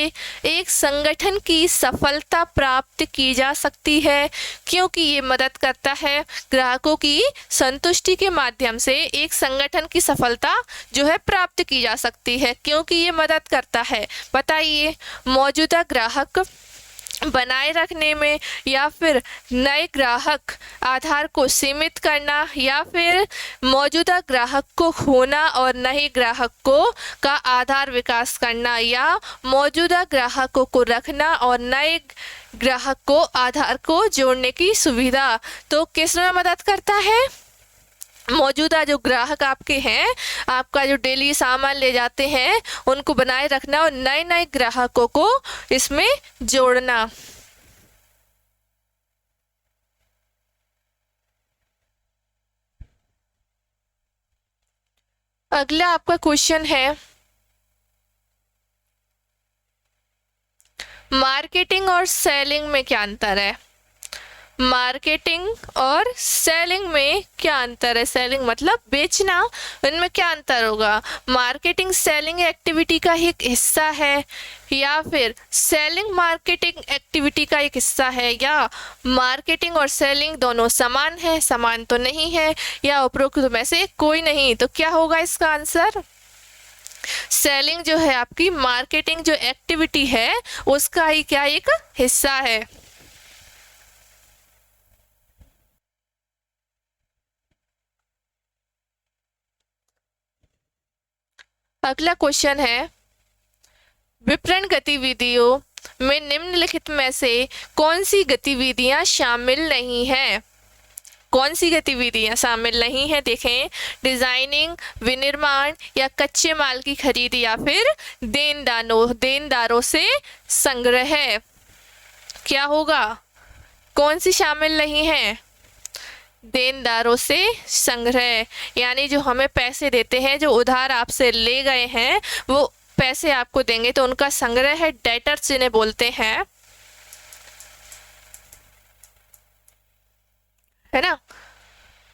एक संगठन की सफलता प्राप्त की जा सकती है, क्योंकि ये मदद करता है। ग्राहकों की संतुष्टि के माध्यम से एक संगठन की सफलता जो है प्राप्त की जा सकती है, क्योंकि ये मदद करता है। बताइए, मौजूदा ग्राहक बनाए रखने में, या फिर नए ग्राहक आधार को सीमित करना, या फिर मौजूदा ग्राहक को खोना और नए ग्राहकों का आधार विकास करना, या मौजूदा ग्राहकों को रखना और नए ग्राहक को आधार को जोड़ने की सुविधा। तो किस में मदद करता है? मौजूदा जो ग्राहक आपके हैं, आपका जो डेली सामान ले जाते हैं, उनको बनाए रखना और नए नए ग्राहकों को इसमें जोड़ना। अगला आपका क्वेश्चन है, मार्केटिंग और सेलिंग में क्या अंतर है? मार्केटिंग और सेलिंग में क्या अंतर है? सेलिंग मतलब बेचना, इनमें क्या अंतर होगा? मार्केटिंग सेलिंग एक्टिविटी का एक हिस्सा है, या फिर सेलिंग मार्केटिंग एक्टिविटी का एक हिस्सा है, या मार्केटिंग और सेलिंग दोनों समान है? समान तो नहीं है, या उपरोक्त में से कोई नहीं। तो क्या होगा इसका आंसर? सेलिंग जो है आपकी मार्केटिंग जो एक्टिविटी है उसका ही क्या एक हिस्सा है। अगला क्वेश्चन है, विपणन गतिविधियों में निम्नलिखित में से कौन सी गतिविधियां शामिल नहीं है? कौन सी गतिविधियां शामिल नहीं है? देखें, डिजाइनिंग, विनिर्माण, या कच्चे माल की खरीद, या फिर देनदारों से संग्रह। क्या होगा? कौन सी शामिल नहीं है? देनदारों से संग्रह, यानी जो हमें पैसे देते हैं, जो उधार आपसे ले गए हैं, वो पैसे आपको देंगे तो उनका संग्रह है, डेटर्स जिन्हें बोलते हैं, है ना।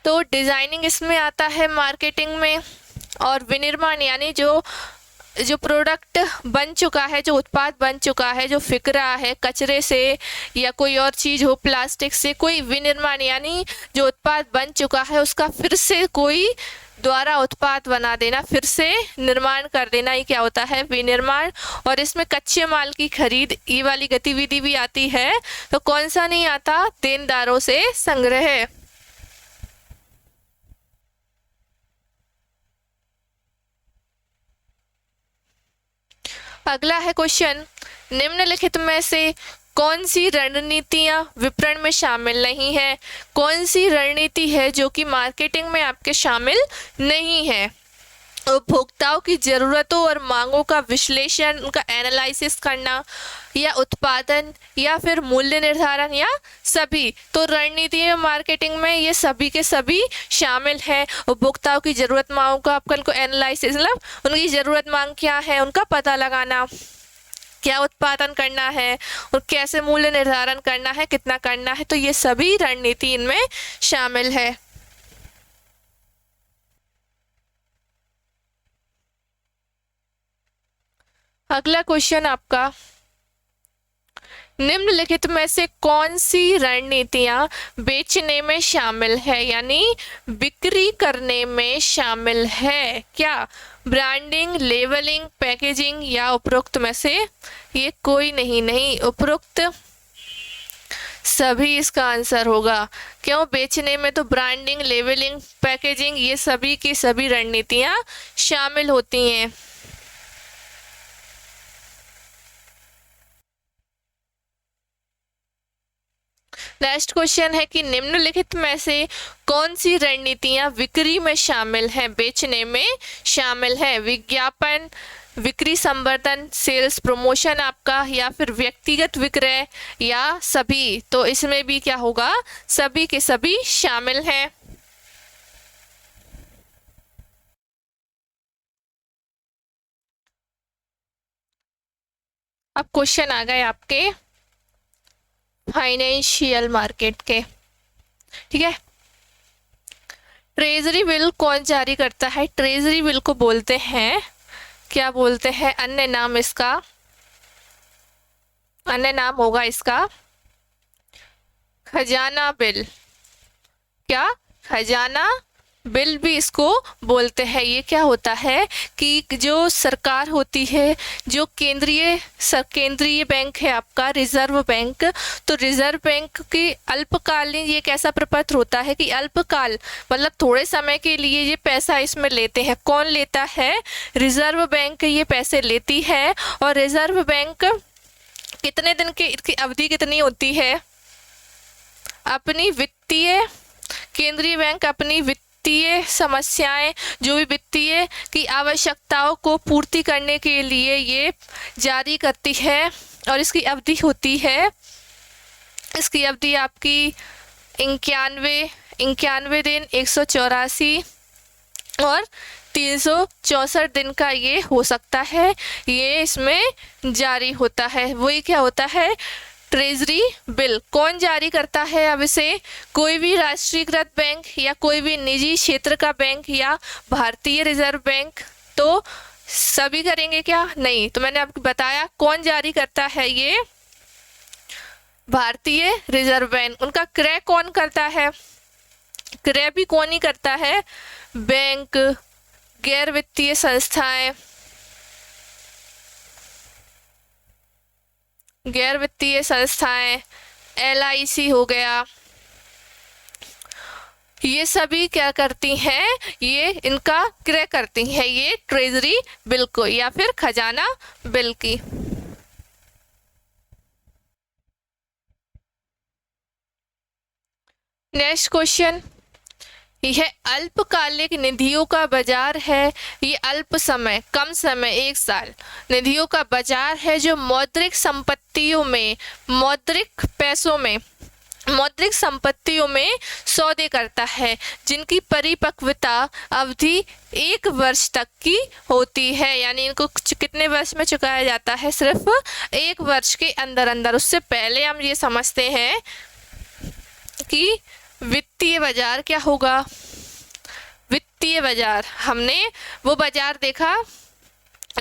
तो डिजाइनिंग इसमें आता है मार्केटिंग में, और विनिर्माण यानी जो प्रोडक्ट बन चुका है, जो उत्पाद बन चुका है, जो फिक्रा है कचरे से या कोई और चीज़ हो, प्लास्टिक से, कोई विनिर्माण यानी जो उत्पाद बन चुका है उसका फिर से कोई द्वारा उत्पाद बना देना, फिर से निर्माण कर देना, ही क्या होता है? विनिर्माण। और इसमें कच्चे माल की खरीद, ये वाली गतिविधि भी आती है। तो कौन सा नहीं आता? देनदारों से संग्रह। अगला है क्वेश्चन, निम्नलिखित में से कौन सी रणनीतियां विपणन में शामिल नहीं है? कौन सी रणनीति है जो कि मार्केटिंग में आपके शामिल नहीं है? उपभोक्ताओं की जरूरतों और मांगों का विश्लेषण, उनका एनालिसिस करना, या उत्पादन, या फिर मूल्य निर्धारण, या सभी। तो रणनीति में मार्केटिंग में ये सभी के सभी शामिल है। उपभोक्ताओं की जरूरत मांगों का आपको एनालिसिस, मतलब उनकी जरूरत मांग क्या है उनका पता लगाना, क्या उत्पादन करना है और कैसे मूल्य निर्धारण करना है, कितना करना है। तो ये सभी रणनीति इनमें शामिल है। अगला क्वेश्चन आपका, निम्नलिखित में से कौन सी रणनीतियां बेचने में शामिल है, यानी बिक्री करने में शामिल है? क्या ब्रांडिंग, लेबलिंग, पैकेजिंग, या उपरोक्त में से ये कोई नहीं, उपरोक्त सभी इसका आंसर होगा। क्यों? बेचने में तो ब्रांडिंग, लेबलिंग, पैकेजिंग, ये सभी की सभी रणनीतियां शामिल होती हैं। नेक्स्ट क्वेश्चन है कि निम्नलिखित में से कौन सी रणनीतियां बिक्री में शामिल है, बेचने में शामिल है? विज्ञापन, बिक्री संवर्धन, सेल्स प्रमोशन आपका, या फिर व्यक्तिगत विक्रय, या सभी। तो इसमें भी क्या होगा? सभी के सभी शामिल हैं। अब क्वेश्चन आ गए आपके फाइनेंशियल मार्केट के, ठीक है। ट्रेजरी बिल कौन जारी करता है? ट्रेजरी बिल को बोलते हैं क्या बोलते हैं अन्य नाम इसका? अन्य नाम होगा इसका खजाना बिल। क्या? खजाना बिल भी इसको बोलते हैं। ये क्या होता है कि जो सरकार होती है, जो केंद्रीय बैंक है आपका रिजर्व बैंक, तो रिजर्व बैंक की अल्पकालीन ये एक ऐसा प्रपत्र होता है कि अल्पकाल मतलब थोड़े समय के लिए ये पैसा इसमें लेते हैं। कौन लेता है? रिजर्व बैंक ये पैसे लेती है। और रिजर्व बैंक कितने दिन की इसकी अवधि कितनी होती है? अपनी वित्तीय केंद्रीय बैंक अपनी वित्तीय समस्याएं, जो भी वित्तीय की आवश्यकताओं को पूर्ति करने के लिए ये जारी करती है। और इसकी अवधि होती है, इसकी अवधि आपकी 91 दिन, 184 और 364 दिन का ये हो सकता है। ये इसमें जारी होता है। वही क्या होता है? Treasury bill. कौन जारी करता है? अब इसे कोई भी राष्ट्रीयकृत बैंक या कोई भी निजी क्षेत्र का बैंक या भारतीय रिजर्व बैंक, तो सभी करेंगे क्या? नहीं। तो मैंने आपको बताया कौन जारी करता है, ये भारतीय रिजर्व बैंक। उनका क्रय कौन करता है? क्रय भी कौन ही करता है? बैंक, गैर वित्तीय संस्थाएं, LIC हो गया, ये सभी क्या करती हैं? ये इनका क्रय करती हैं, ये ट्रेजरी बिल को या फिर खजाना बिल की। नेक्स्ट क्वेश्चन, यह अल्पकालिक निधियों का बाजार है। ये अल्प समय, कम समय, 1 साल निधियों का बाजार है जो मौद्रिक संपत्तियों में, मौद्रिक पैसों में, मौद्रिक संपत्तियों में सौदे करता है, जिनकी परिपक्वता अवधि 1 वर्ष तक की होती है। यानी इनको कितने वर्ष में चुकाया जाता है? सिर्फ 1 वर्ष के अंदर अंदर। उससे पहले हम ये समझते हैं कि वित्तीय बाजार क्या होगा। वित्तीय बाजार, हमने वो बाजार देखा,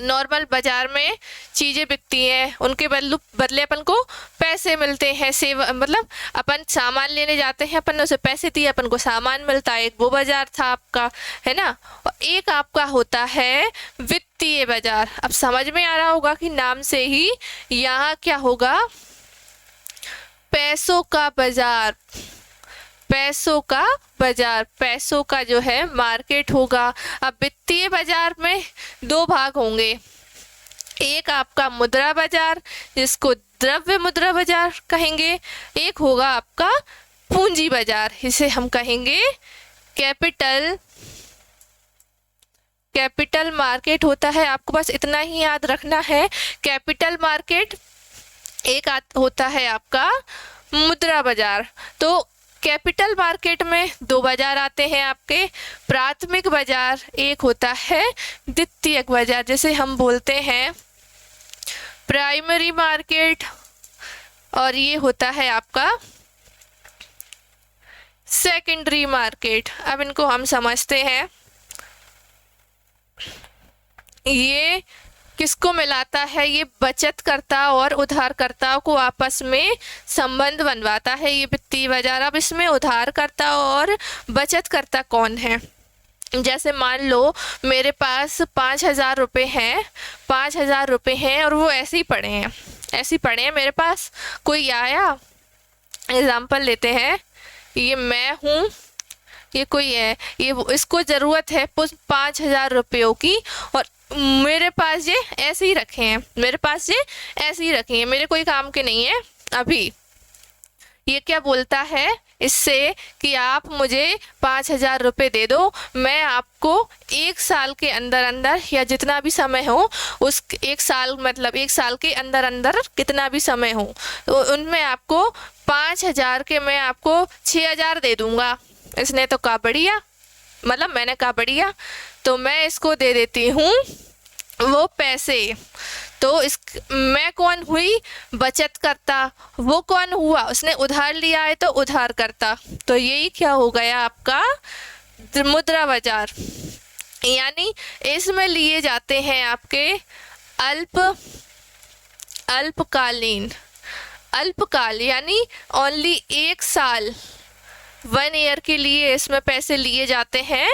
नॉर्मल बाजार में चीजें बिकती हैं, उनके बदले अपन को पैसे मिलते हैं। सेवा मतलब अपन सामान लेने जाते हैं, अपन ने उसे पैसे दिए, अपन को सामान मिलता है। एक वो बाजार था आपका, है ना। और एक आपका होता है वित्तीय बाजार। अब समझ में आ रहा होगा कि नाम से ही यहाँ क्या होगा? पैसों का बाजार, पैसों का बाजार, पैसों का जो है मार्केट होगा। अब वित्तीय बाजार में 2 भाग होंगे। एक आपका मुद्रा बाजार, जिसको द्रव्य मुद्रा बाजार कहेंगे। एक होगा आपका पूंजी बाजार, इसे हम कहेंगे कैपिटल मार्केट होता है। आपको बस इतना ही याद रखना है, कैपिटल मार्केट। एक होता है आपका मुद्रा बाजार। तो कैपिटल मार्केट में 2 बाजार आते हैं आपके। प्राथमिक बाजार, एक होता है द्वितीयक बाजार, जैसे हम बोलते हैं प्राइमरी मार्केट, और ये होता है आपका सेकेंडरी मार्केट। अब इनको हम समझते हैं। ये किसको मिलाता है? ये बचतकर्ता और उधारकर्ताओं को आपस में संबंध बनवाता है, ये वित्तीय बाजार। अब इसमें उधारकर्ता और बचतकर्ता कौन है? जैसे मान लो मेरे पास 5,000 रुपये हैं, 5,000 रुपये हैं और वो ऐसे ही पड़े हैं मेरे पास। कोई आया, एग्जाम्पल लेते हैं, ये मैं हूँ, ये कोई है, ये इसको ज़रूरत है 5,000 रुपयों की, और मेरे पास ये ऐसे ही रखे हैं, मेरे कोई काम के नहीं है अभी। ये क्या बोलता है इससे कि आप मुझे 5,000 रुपये दे दो, मैं आपको 1 साल के अंदर अंदर, या जितना भी समय हो उस 1 साल, मतलब 1 साल के अंदर अंदर कितना भी समय हो, तो उनमें आपको 5,000 के मैं आपको 6,000 दे दूंगा। इसने तो कहा बढ़िया, मतलब मैंने कहा बढ़िया, तो मैं इसको दे देती हूँ वो पैसे। तो मैं कौन हुई? बचत करता। वो कौन हुआ? उसने उधार लिया है तो उधार करता। तो यही क्या हो गया आपका मुद्रा बाजार। यानी इसमें लिए जाते हैं आपके अल्पकालीन यानी ओनली 1 साल, 1 ईयर के लिए इसमें पैसे लिए जाते हैं।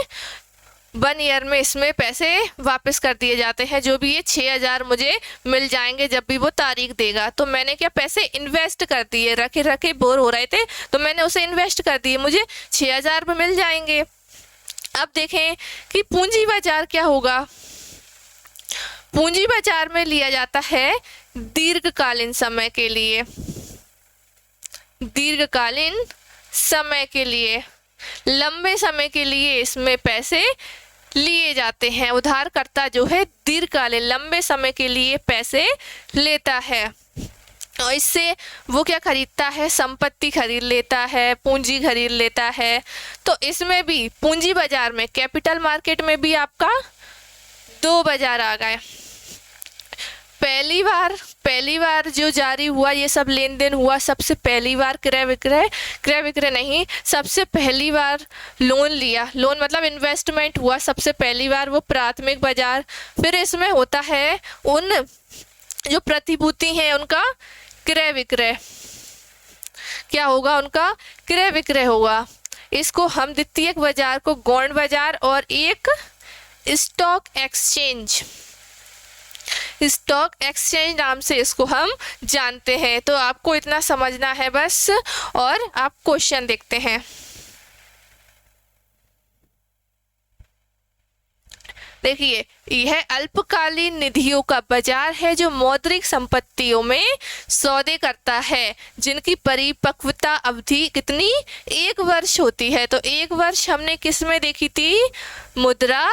1 ईयर में इसमें पैसे वापस कर दिए जाते हैं, जो भी ये 6,000 मुझे मिल जाएंगे जब भी वो तारीख देगा। तो मैंने क्या पैसे इन्वेस्ट कर दिए, रखे रखे बोर हो रहे थे तो मैंने उसे इन्वेस्ट कर दिए, मुझे 6,000 रुपये मिल जाएंगे। अब देखें कि पूंजी बाजार क्या होगा। पूंजी बाजार में लिया जाता है दीर्घकालीन समय के लिए, दीर्घकालीन समय के लिए, लंबे समय के लिए इसमें पैसे लिए जाते हैं। उधारकर्ता जो है दीर्घकालीन लंबे समय के लिए पैसे लेता है और इससे वो क्या खरीदता है, संपत्ति खरीद लेता है, पूंजी खरीद लेता है। तो इसमें भी पूंजी बाजार में, कैपिटल मार्केट में भी आपका 2 बाजार आ गए। पहली बार जो जारी हुआ, ये सब लेन देन हुआ सबसे पहली बार क्रय विक्रय नहीं, सबसे पहली बार लोन लिया, लोन मतलब इन्वेस्टमेंट हुआ सबसे पहली बार, वो प्राथमिक बाजार। फिर इसमें होता है उन जो प्रतिभूति हैं उनका क्रय विक्रय, क्या होगा, उनका क्रय विक्रय होगा। इसको हम द्वितीयक बाजार को गौण बाजार और एक स्टॉक एक्सचेंज नाम से इसको हम जानते हैं। तो आपको इतना समझना है बस, और आप क्वेश्चन देखते हैं। देखिए, यह अल्पकालीन निधियों का बाजार है जो मौद्रिक संपत्तियों में सौदे करता है, जिनकी परिपक्वता अवधि कितनी, 1 वर्ष होती है। तो 1 वर्ष हमने किस में देखी थी, मुद्रा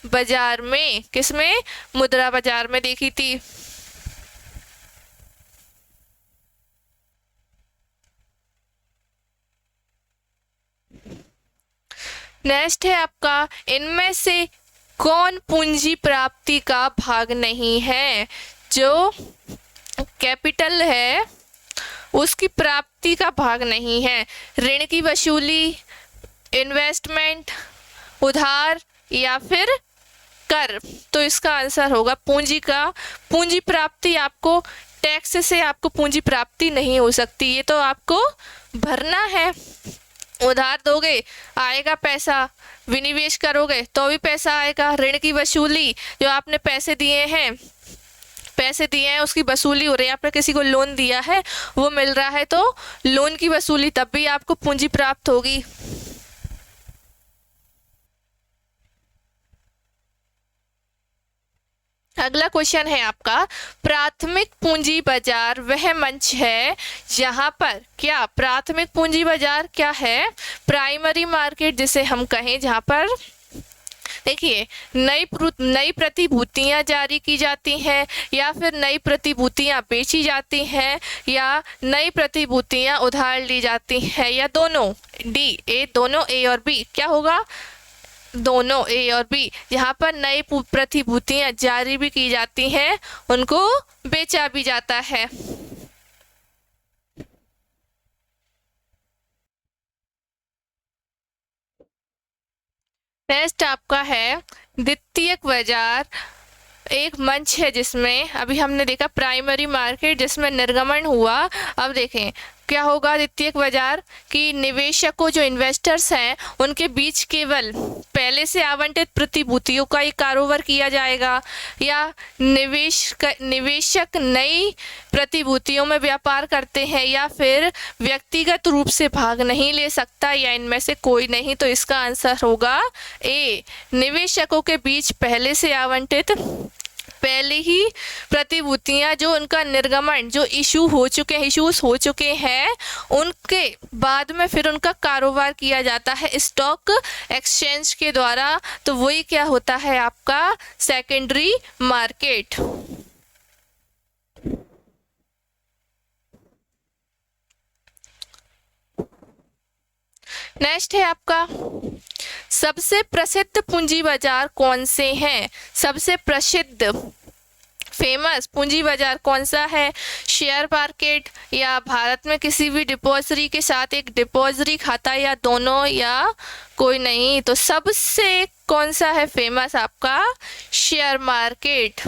बाजार में। किसमें, मुद्रा बाजार में देखी थी। नेक्स्ट है आपका, इनमें से कौन पूंजी प्राप्ति का भाग नहीं है। जो कैपिटल है उसकी प्राप्ति का भाग नहीं है। ऋण की वसूली, इन्वेस्टमेंट, उधार या फिर कर। तो इसका आंसर होगा पूंजी प्राप्ति। आपको टैक्स से आपको पूंजी प्राप्ति नहीं हो सकती, ये तो आपको भरना है। उधार दोगे आएगा पैसा, विनिवेश करोगे तो भी पैसा आएगा। ऋण की वसूली, जो आपने पैसे दिए हैं उसकी वसूली हो रही है, आपने किसी को लोन दिया है वो मिल रहा है, तो लोन की वसूली, तब भी आपको पूंजी प्राप्त होगी। अगला क्वेश्चन है आपका, प्राथमिक पूंजी बाजार वह मंच है जहां पर, क्या प्राथमिक पूंजी बाजार क्या है, प्राइमरी मार्केट जिसे हम कहें, जहां पर देखिए नई प्रतिभूतियां जारी की जाती हैं, या फिर नई प्रतिभूतियां बेची जाती हैं, या नई प्रतिभूतियां उधार ली जाती हैं, या दोनों, दोनों ए और बी। क्या होगा, दोनों ए और बी। यहाँ पर नई प्रतिभूतियां जारी भी की जाती हैं, उनको बेचा भी जाता है। नेक्स्ट आपका है द्वितीयक बाजार, एक मंच है जिसमें अभी हमने देखा प्राइमरी मार्केट जिसमें निर्गमन हुआ। अब देखें क्या होगा द्वितीयक बाजार कि निवेशकों जो इन्वेस्टर्स हैं उनके बीच केवल पहले से आवंटित प्रतिभूतियों का ही कारोबार किया जाएगा, या निवेशक नई प्रतिभूतियों में व्यापार करते हैं, या फिर व्यक्तिगत रूप से भाग नहीं ले सकता, या इनमें से कोई नहीं। तो इसका आंसर होगा ए, निवेशकों के बीच पहले से आवंटित, पहले ही प्रतिभूतियां जो उनका निर्गमन, जो इश्यूज हो चुके हैं, उनके बाद में फिर उनका कारोबार किया जाता है स्टॉक एक्सचेंज के द्वारा। तो वही क्या होता है आपका सेकेंडरी मार्केट। नेक्स्ट है आपका, सबसे प्रसिद्ध पूंजी बाजार कौन से हैं। सबसे प्रसिद्ध फेमस पूंजी बाजार कौन सा है? शेयर मार्केट, या भारत में किसी भी डिपॉजिटरी के साथ एक डिपॉजिटरी खाता, या दोनों, या कोई नहीं? तो सबसे कौन सा है फेमस आपका? Share market.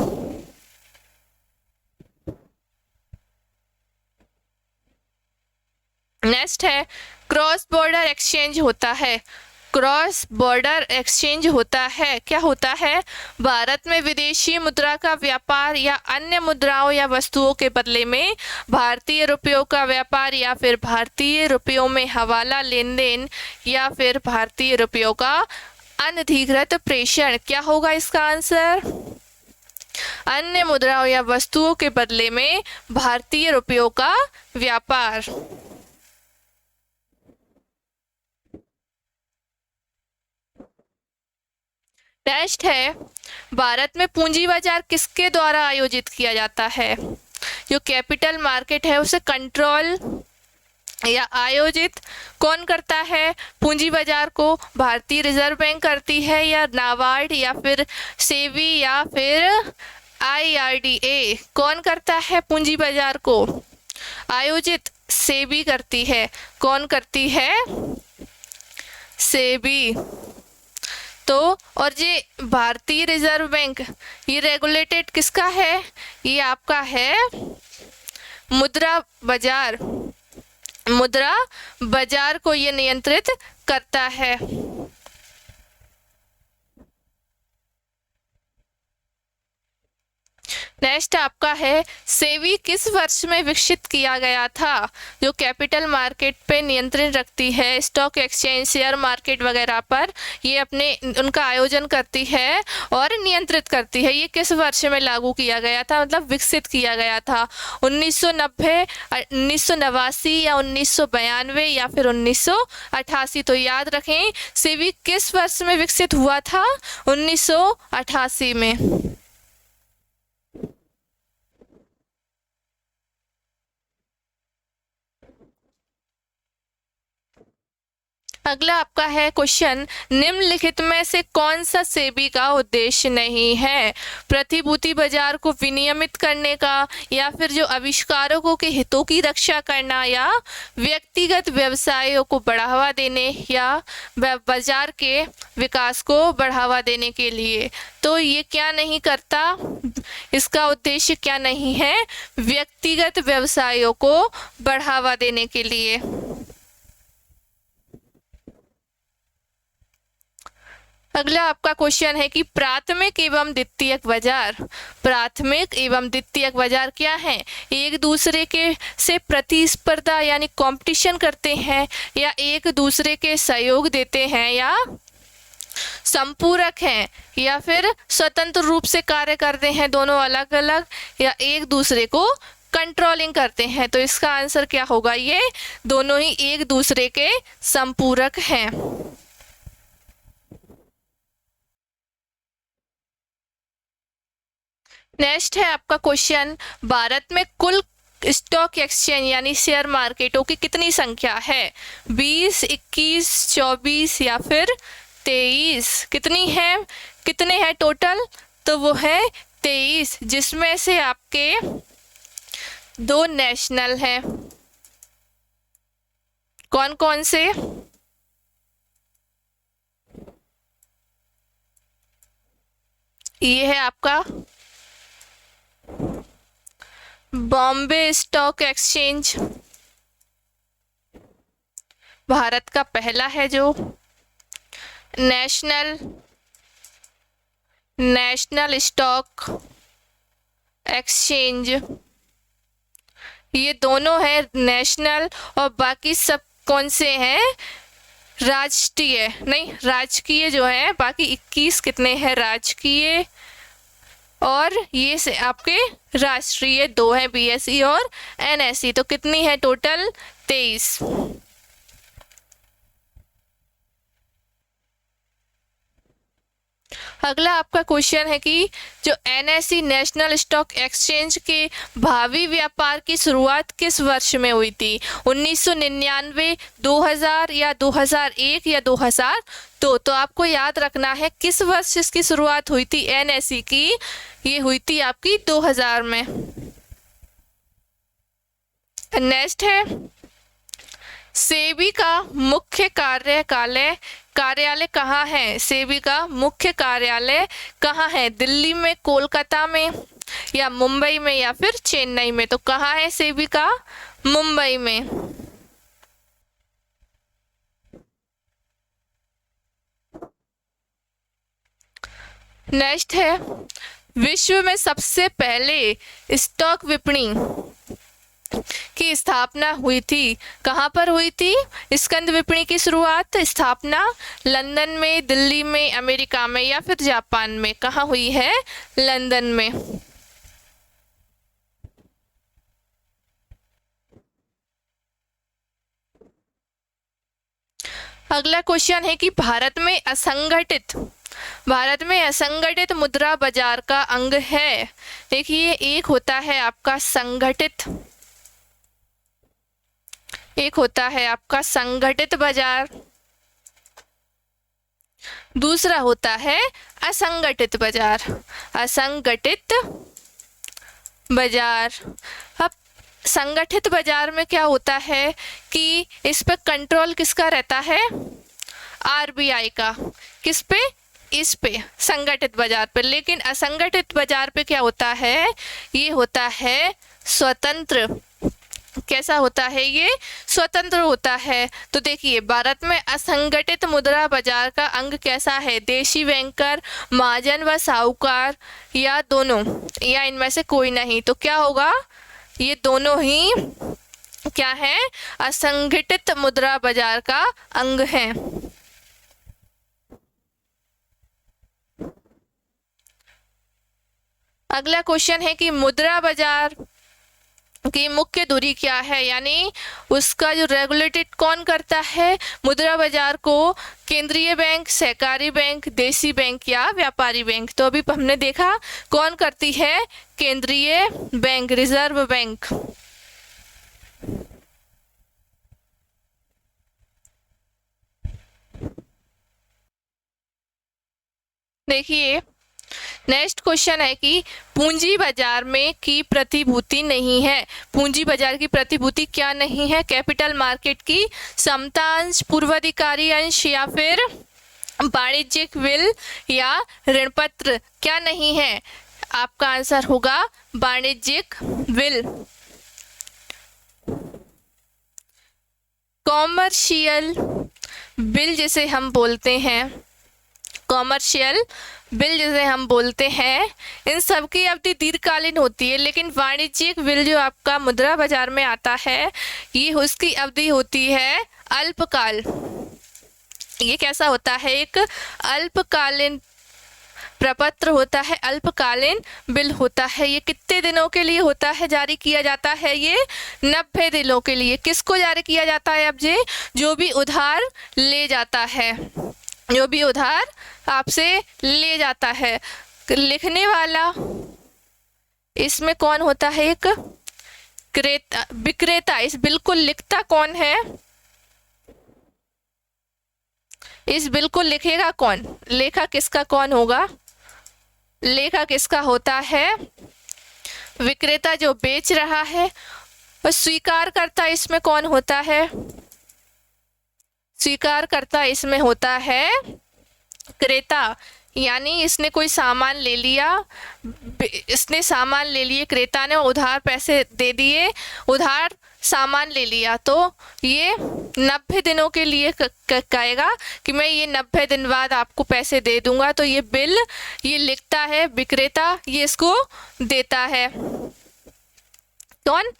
नेक्स्ट है क्रॉस बॉर्डर एक्सचेंज होता है। क्रॉस बॉर्डर एक्सचेंज होता है, क्या होता है? भारत में विदेशी मुद्रा का व्यापार या अन्य मुद्राओं या वस्तुओं के बदले में भारतीय रुपयों का व्यापार, या फिर भारतीय रुपयों में हवाला लेन देन, या फिर भारतीय रुपयों का अनधिकृत प्रेषण। क्या होगा इसका आंसर? अन्य मुद्राओं या वस्तुओं के बदले में भारतीय रुपयों का व्यापार। नेक्स्ट है भारत में पूंजी बाजार किसके द्वारा आयोजित किया जाता है? जो कैपिटल मार्केट है उसे कंट्रोल या आयोजित कौन करता है? पूंजी बाजार को भारतीय रिजर्व बैंक करती है, या नाबार्ड, या फिर सेबी, या फिर IRDA? कौन करता है पूंजी बाजार को आयोजित? सेबी करती है। कौन करती है? सेबी। तो और ये भारतीय रिजर्व बैंक ये रेगुलेटेड किसका है? ये आपका है मुद्रा बाजार। मुद्रा बाजार को ये नियंत्रित करता है। नेक्स्ट आपका है सेबी किस वर्ष में विकसित किया गया था? जो कैपिटल मार्केट पे नियंत्रण रखती है, स्टॉक एक्सचेंज, शेयर मार्केट वगैरह पर ये अपने उनका आयोजन करती है और नियंत्रित करती है। ये किस वर्ष में लागू किया गया था, मतलब विकसित किया गया था? 1990, 1989, या 1992, या फिर 1988? तो याद रखें सेबी किस वर्ष में विकसित हुआ था? 1988 में। अगला आपका है क्वेश्चन, निम्नलिखित में से कौन सा सेबी का उद्देश्य नहीं है? प्रतिभूति बाजार को विनियमित करने का, या फिर जो आविष्कारकों के हितों की रक्षा करना, या व्यक्तिगत व्यवसायों को बढ़ावा देने, या बाजार के विकास को बढ़ावा देने के लिए? तो ये क्या नहीं करता? इसका उद्देश्य क्या नहीं है? व्यक्तिगत व्यवसायों को बढ़ावा देने के लिए। अगला आपका क्वेश्चन है कि प्राथमिक एवं द्वितीयक बाजार, प्राथमिक एवं द्वितीयक बाजार क्या है? एक दूसरे के से प्रतिस्पर्धा यानी कंपटीशन करते हैं, या एक दूसरे के सहयोग देते हैं, या संपूरक हैं, या फिर स्वतंत्र रूप से कार्य करते हैं, दोनों अलग अलग, या एक दूसरे को कंट्रोलिंग करते हैं? तो इसका आंसर क्या होगा? ये दोनों ही एक दूसरे के संपूरक हैं। नेक्स्ट है आपका क्वेश्चन, भारत में कुल स्टॉक एक्सचेंज यानी शेयर मार्केटों की कितनी संख्या है? 20, 21, 24, या फिर 23? कितनी है? कितने हैं टोटल? तो वो है 23, जिसमें से आपके 2 नेशनल हैं। कौन कौन से? ये है आपका बॉम्बे स्टॉक एक्सचेंज, भारत का पहला है जो नेशनल स्टॉक एक्सचेंज। ये दोनों है नेशनल, और बाकी सब कौन से हैं? राष्ट्रीय, नहीं राजकीय जो है। बाकी 21 कितने हैं राजकीय, और ये से आपके राष्ट्रीय 2 हैं, BSE और NSE। तो कितनी है टोटल? 23। अगला आपका क्वेश्चन है कि जो एनएसई नेशनल स्टॉक एक्सचेंज के भावी व्यापार की शुरुआत किस वर्ष में हुई थी? 1999, 2000 या 2001 या 2002? तो आपको याद रखना है किस वर्ष इसकी शुरुआत हुई थी एनएसई की। ये हुई थी आपकी 2000 में। नेक्स्ट है सेबी का मुख्य कार्यालय कहाँ है? सेबी का मुख्य कार्यालय कहाँ है? दिल्ली में, कोलकाता में या मुंबई में या फिर चेन्नई में? तो कहाँ है सेबी का? मुंबई में। नेक्स्ट है विश्व में सबसे पहले स्टॉक विपणी की स्थापना हुई थी, कहाँ पर हुई थी? स्कंद विपणी की स्थापना लंदन में, दिल्ली में, अमेरिका में या फिर जापान में? कहाँ हुई है? लंदन में। अगला क्वेश्चन है कि भारत में असंगठित मुद्रा बाजार का अंग है। देखिए, एक होता है आपका संगठित, एक होता है आपका संगठित बाजार, दूसरा होता है असंगठित बाजार। असंगठित बाजार। अब संगठित बाजार में क्या होता है कि इस पे कंट्रोल किसका रहता है? आरबीआई का। किस पे? इस पे, संगठित बाजार पे। लेकिन असंगठित बाजार पे क्या होता है? ये होता है स्वतंत्र। कैसा होता है ये? स्वतंत्र होता है। तो देखिए, भारत में असंगठित मुद्रा बाजार का अंग कैसा है? देशी बैंकर, महाजन व साहूकार या दोनों, या इनमें से कोई नहीं? तो क्या होगा? ये दोनों ही क्या है? असंगठित मुद्रा बाजार का अंग है। अगला क्वेश्चन है कि मुद्रा बाजार की मुख्य दूरी क्या है, यानी उसका जो रेगुलेटेड कौन करता है मुद्रा बाजार को? केंद्रीय बैंक, सहकारी बैंक, देशी बैंक या व्यापारी बैंक? तो अभी हमने देखा कौन करती है? केंद्रीय बैंक, रिजर्व बैंक। देखिए, नेक्स्ट क्वेश्चन है कि पूंजी बाजार में की प्रतिभूति नहीं है। पूंजी बाजार की प्रतिभूति क्या नहीं है? कैपिटल मार्केट की समता अंश, पूर्वाधिकारी अंश या फिर वाणिज्यिक विल या ऋण पत्र? क्या नहीं है? आपका आंसर होगा वाणिज्यिक विल। कॉमर्शियल बिल जिसे हम बोलते हैं, कॉमर्शियल बिल जिसे हम बोलते हैं, इन सब की अवधि दीर्घकालीन होती है। लेकिन वाणिज्यिक बिल जो आपका मुद्रा बाजार में आता है, ये उसकी अवधि होती है अल्पकाल। ये कैसा होता है? एक अल्पकालीन प्रपत्र होता है, अल्पकालीन बिल होता है। ये कितने दिनों के लिए होता है? जारी किया जाता है ये 90 दिनों के लिए। किसको जारी किया जाता है? अब ये जो भी उधार ले जाता है, जो भी उधार आपसे ले जाता है। लिखने वाला इसमें कौन होता है? एक विक्रेता। इस बिल को लिखता कौन है? इस बिल को लिखेगा कौन? लेखक किसका कौन होगा? लेखक किसका होता है? विक्रेता जो बेच रहा है। और स्वीकारकर्ता इसमें कौन होता है? स्वीकारकर्ता इसमें होता है क्रेता। यानी इसने कोई सामान ले लिया, इसने सामान ले लिए, क्रेता ने उधार पैसे दे दिए, उधार सामान ले लिया, तो ये 90 दिनों के लिए कहेगा कि मैं ये 90 दिन बाद आपको पैसे दे दूंगा। तो ये बिल ये लिखता है विक्रेता, ये इसको देता है कौन?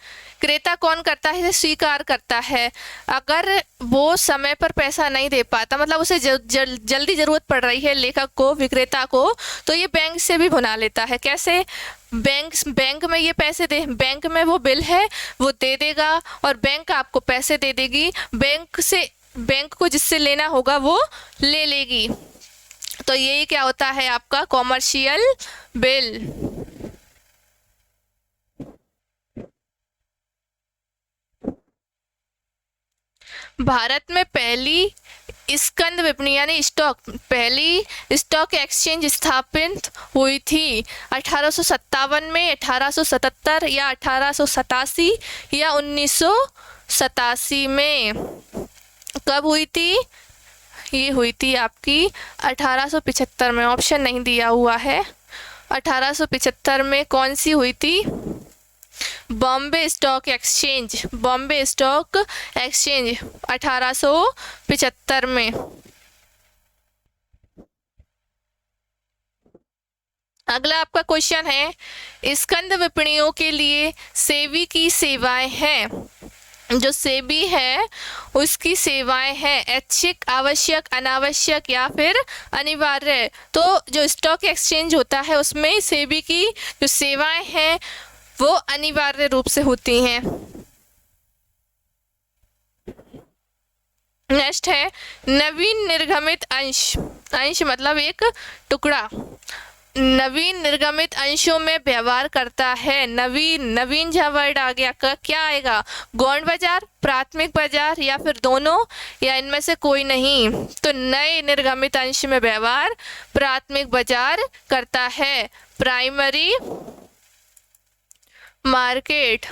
क्रेता। कौन करता है? स्वीकार करता है। अगर वो समय पर पैसा नहीं दे पाता, मतलब उसे जल्दी जरूरत पड़ रही है लेखक को, विक्रेता को, तो ये बैंक से भी भुना लेता है। कैसे? बैंक में ये पैसे दे, बैंक में वो बिल है वो दे देगा और बैंक आपको पैसे दे देगी। बैंक को जिससे लेना होगा वो ले लेगी। तो यही क्या होता है आपका कॉमर्शियल बिल। भारत में पहली स्कंद विपणी यानी पहली स्टॉक एक्सचेंज स्थापित हुई थी 1857 में, 1877 या 1887 या 1987 में। कब हुई थी? ये हुई थी आपकी 1875 में। ऑप्शन नहीं दिया हुआ है। 1875 में कौन सी हुई थी? Bombay stock exchange. Bombay stock exchange 1875 में। अगला आपका क्वेश्चन है स्कंद विपणियों के लिए सेबी की सेवाएं हैं। जो सेबी है उसकी सेवाएं हैं ऐच्छिक, आवश्यक, अनावश्यक या फिर अनिवार्य। तो जो स्टॉक एक्सचेंज होता है उसमें सेबी की जो सेवाएं हैं वो अनिवार्य रूप से होती हैं। नेक्स्ट है नवीन निर्गमित अंश। अंश मतलब एक टुकड़ा। नवीन निर्गमित अंशों में व्यवहार करता है। नवीन जहाँ वर्ड आ गया क्या आएगा? गौण बाजार, प्राथमिक बाजार या फिर दोनों या इनमें से कोई नहीं। तो नए निर्गमित अंश में व्यवहार प्राथमिक बाजार करता है। Primary market.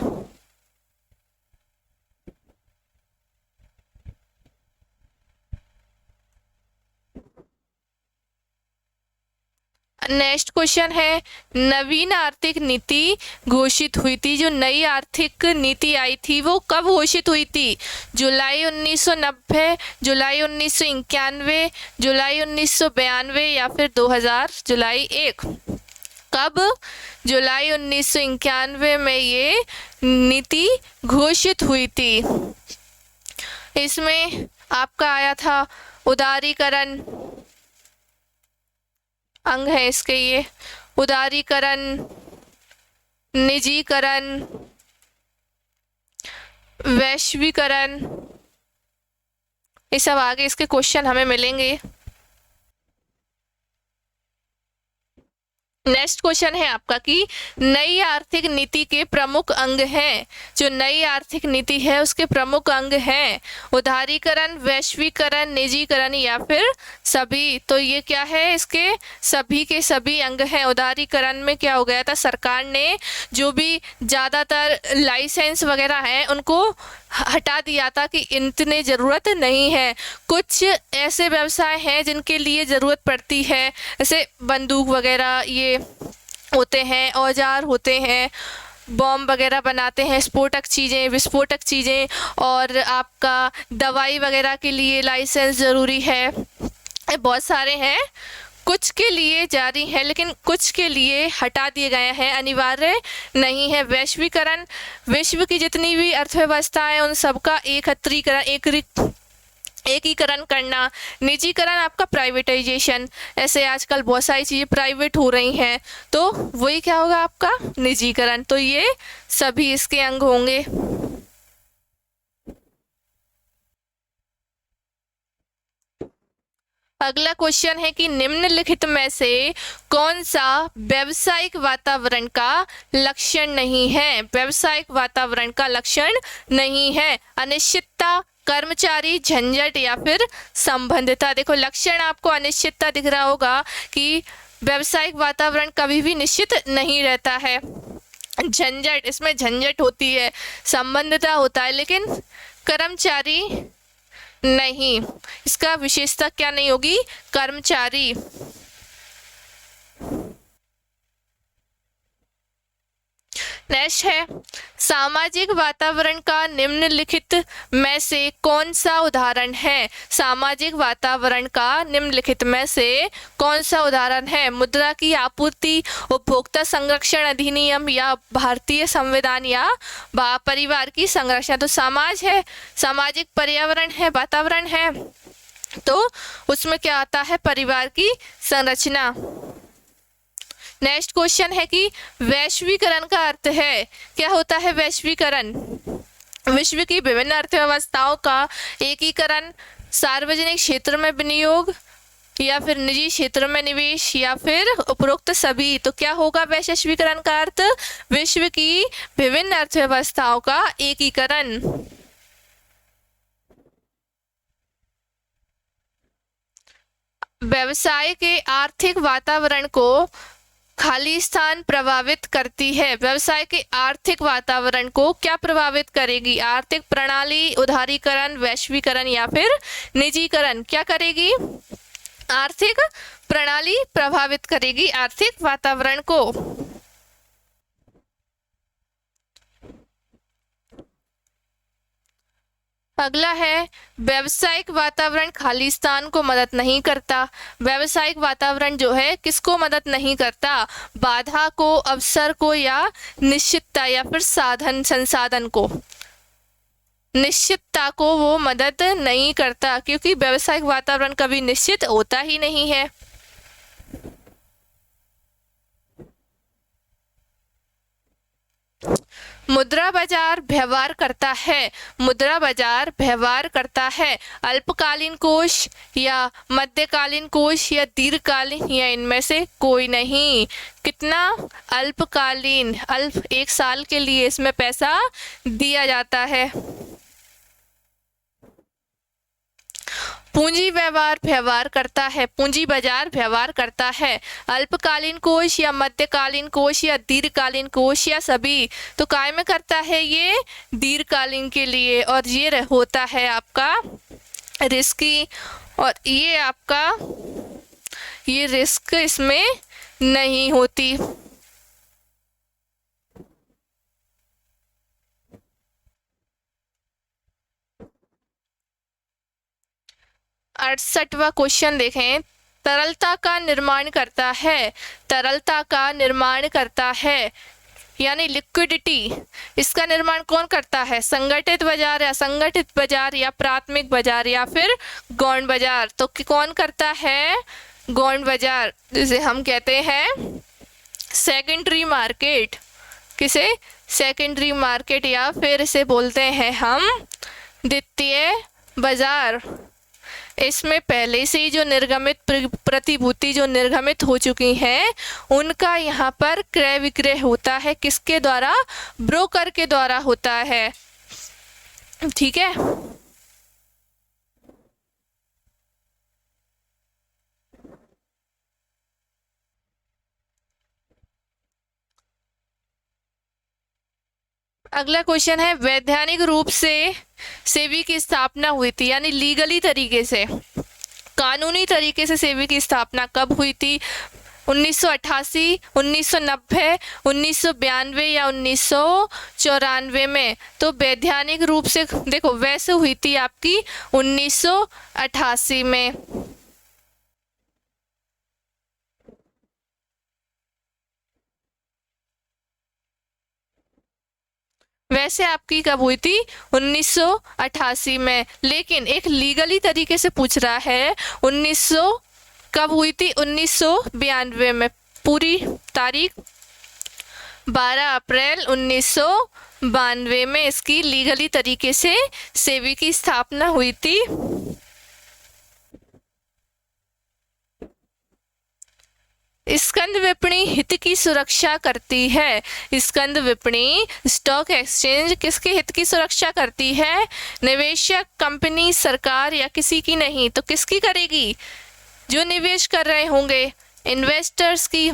नेक्स्ट क्वेश्चन है नवीन आर्थिक नीति घोषित हुई थी। जो नई आर्थिक नीति आई थी वो कब घोषित हुई थी? जुलाई 1990, जुलाई 1991, जुलाई 1992 या फिर 2000, जुलाई 1। कब? जुलाई 1991 में ये नीति घोषित हुई थी। इसमें आपका आया था उदारीकरण, अंग है इसके ये, उदारीकरण, निजीकरण, वैश्वीकरण। ये सब आगे इसके क्वेश्चन हमें मिलेंगे। नेक्स्ट क्वेश्चन है आपका कि नई आर्थिक नीति के प्रमुख अंग हैं। जो नई आर्थिक नीति है उसके प्रमुख अंग हैं उदारीकरण, वैश्वीकरण, निजीकरण या फिर सभी। तो ये क्या है? इसके सभी के सभी अंग हैं। उदारीकरण में क्या हो गया था? सरकार ने जो भी ज़्यादातर लाइसेंस वगैरह हैं उनको हटा दिया था कि इतने ज़रूरत नहीं है। कुछ ऐसे व्यवसाय हैं जिनके लिए ज़रूरत पड़ती है, जैसे बंदूक वगैरह ये होते हैं, औजार होते हैं, बॉम्ब वगैरह बनाते हैं, स्फोटक चीज़ें, विस्फोटक चीज़ें, और आपका दवाई वगैरह के लिए लाइसेंस ज़रूरी है। बहुत सारे हैं, कुछ के लिए जारी है लेकिन कुछ के लिए हटा दिए गए हैं, अनिवार्य नहीं है। वैश्वीकरण, विश्व की जितनी भी अर्थव्यवस्था है उन सबका एकीकरण करना। निजीकरण आपका प्राइवेटाइजेशन, ऐसे आजकल बहुत सारी चीज़ें प्राइवेट हो रही हैं तो वही क्या होगा आपका निजीकरण। तो ये सभी इसके अंग होंगे। अगला क्वेश्चन है कि निम्नलिखित में से कौन सा व्यावसायिक वातावरण का लक्षण नहीं है? व्यावसायिक वातावरण का लक्षण नहीं है। अनिश्चितता, कर्मचारी, झंझट या फिर संबंधितता। देखो लक्षण आपको अनिश्चितता दिख रहा होगा कि व्यावसायिक वातावरण कभी भी निश्चित नहीं रहता है। झंझट, इसमें झंझट होती है, संबंधितता होता है लेकिन कर्मचारी नहीं। इसका विशेषता क्या नहीं होगी? कर्मचारी। नेक्स्ट है सामाजिक वातावरण का निम्नलिखित में से कौन सा उदाहरण है? सामाजिक वातावरण का निम्नलिखित में से कौन सा उदाहरण है? मुद्रा की आपूर्ति, उपभोक्ता संरक्षण अधिनियम या भारतीय संविधान या परिवार की संरचना। तो समाज है, सामाजिक पर्यावरण है, वातावरण है, तो उसमें क्या आता है? परिवार की संरचना। नेक्स्ट क्वेश्चन है कि वैश्वीकरण का अर्थ है, क्या होता है वैश्वीकरण? विश्व की विभिन्न अर्थव्यवस्थाओं का एकीकरण, सार्वजनिक क्षेत्र में विनियोग, या फिर निजी क्षेत्र में निवेश या फिर उपरोक्त सभी। तो क्या होगा वैश्वीकरण का अर्थ? विश्व की विभिन्न अर्थव्यवस्थाओं का एकीकरण। व्यवसाय के आर्थिक वातावरण को खालिस्तान प्रभावित करती है। व्यवसाय के आर्थिक वातावरण को क्या प्रभावित करेगी? आर्थिक प्रणाली, उदारीकरण, वैश्वीकरण या फिर निजीकरण। क्या करेगी? आर्थिक प्रणाली प्रभावित करेगी आर्थिक वातावरण को। अगला है व्यावसायिक वातावरण खालिस्तान को मदद नहीं करता। व्यावसायिक वातावरण जो है किसको मदद नहीं करता? बाधा को, अवसर को या निश्चितता या फिर साधन संसाधन को। निश्चितता को वो मदद नहीं करता क्योंकि व्यावसायिक वातावरण कभी निश्चित होता ही नहीं है। मुद्रा बाजार व्यवहार करता है। मुद्रा बाजार व्यवहार करता है अल्पकालीन कोष या मध्यकालीन कोष या दीर्घकालीन या इनमें से कोई नहीं। कितना? अल्पकालीन, अल्प 1 साल के लिए इसमें पैसा दिया जाता है। पूंजी व्यवहार व्यवहार करता है, पूंजी बाजार व्यवहार करता है अल्पकालीन कोष या मध्यकालीन कोष या दीर्घकालीन कोष या सभी। तो काय में करता है? ये दीर्घकालीन के लिए, और ये होता है आपका रिस्की, और ये आपका ये रिस्क इसमें नहीं होती। 68वां क्वेश्चन देखें। तरलता का निर्माण करता है। तरलता का निर्माण करता है यानी लिक्विडिटी, इसका निर्माण कौन करता है? संगठित बाजार या असंगठित बाजार या प्राथमिक बाजार या फिर गौण बाजार। तो कौन करता है? गौण बाजार, जिसे हम कहते हैं सेकेंडरी मार्केट। किसे? सेकेंडरी मार्केट, या फिर इसे बोलते हैं हम द्वितीय बाजार। इसमें पहले से ही जो निर्गमित प्रतिभूति जो निर्गमित हो चुकी हैं उनका यहाँ पर क्रय विक्रय होता है। किसके द्वारा? ब्रोकर के द्वारा होता है। ठीक है। अगला क्वेश्चन है वैधानिक रूप से सेबी की स्थापना हुई थी, यानी लीगली तरीके से, कानूनी तरीके से सेबी की स्थापना कब हुई थी? 1988, 1990, 1992 या 1994 में। तो वैधानिक रूप से देखो वैसे हुई थी आपकी 1988 में। वैसे आपकी कब हुई थी? 1988 में। लेकिन एक लीगली तरीके से पूछ रहा है 1900 कब हुई थी? 1992 में। पूरी तारीख 12 अप्रैल 1992 में इसकी लीगली तरीके से सेबी की स्थापना हुई थी। स्कंद विपणी हित की सुरक्षा करती है। स्कंद विपणी, स्टॉक एक्सचेंज किसके हित की सुरक्षा करती है? निवेशक, कंपनी, सरकार या किसी की नहीं। तो किसकी करेगी? जो निवेश कर रहे होंगे, इन्वेस्टर्स की।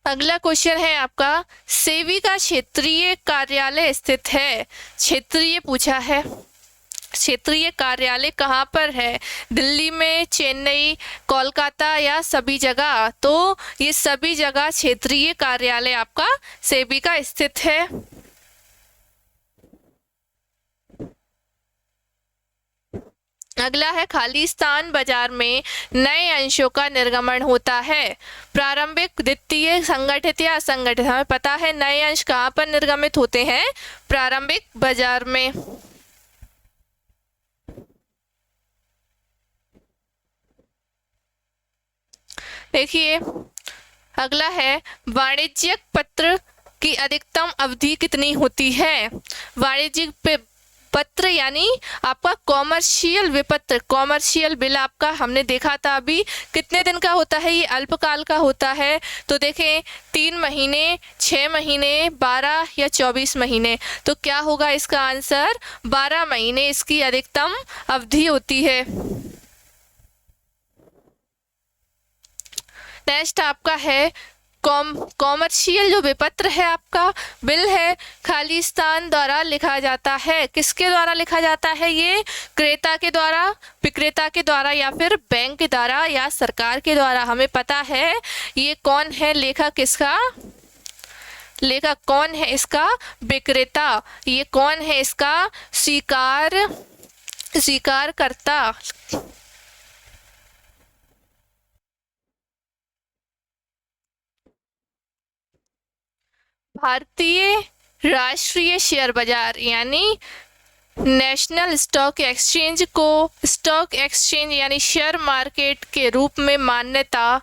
अगला क्वेश्चन है आपका सेबी का क्षेत्रीय कार्यालय स्थित है। क्षेत्रीय पूछा है, क्षेत्रीय कार्यालय कहाँ पर है? दिल्ली में, चेन्नई, कोलकाता या सभी जगह? तो ये सभी जगह क्षेत्रीय कार्यालय आपका सेबी का स्थित है। अगला है खालिस्तान बाजार में नए अंशों का निर्गमन होता है। प्रारंभिक, द्वितीय, संगठित या असंगठित? हमें पता है नए अंश कहाँ पर निर्गमित होते हैं? प्रारंभिक बाजार में। देखिए अगला है वाणिज्यिक पत्र की अधिकतम अवधि कितनी होती है? वाणिज्यिक पत्र यानी आपका कॉमर्शियल विपत्र, कॉमर्शियल बिल आपका हमने देखा था अभी कितने दिन का होता है, ये अल्पकाल का होता है। तो देखें 3 महीने, 6 महीने, 12 या 24 महीने। तो क्या होगा इसका आंसर? 12 महीने इसकी अधिकतम अवधि होती है। नेक्स्ट आपका है कॉमर्शियल जो विपत्र है आपका बिल है, खालिस्तान द्वारा लिखा जाता है। किसके द्वारा लिखा जाता है? ये क्रेता के द्वारा, विक्रेता के द्वारा या फिर बैंक के द्वारा या सरकार के द्वारा। हमें पता है ये कौन है लेखक, इसका लेखक कौन है? इसका विक्रेता। ये कौन है? इसका स्वीकारकर्ता। भारतीय राष्ट्रीय शेयर बाजार यानी नेशनल स्टॉक एक्सचेंज को स्टॉक एक्सचेंज यानी शेयर मार्केट के रूप में मान्यता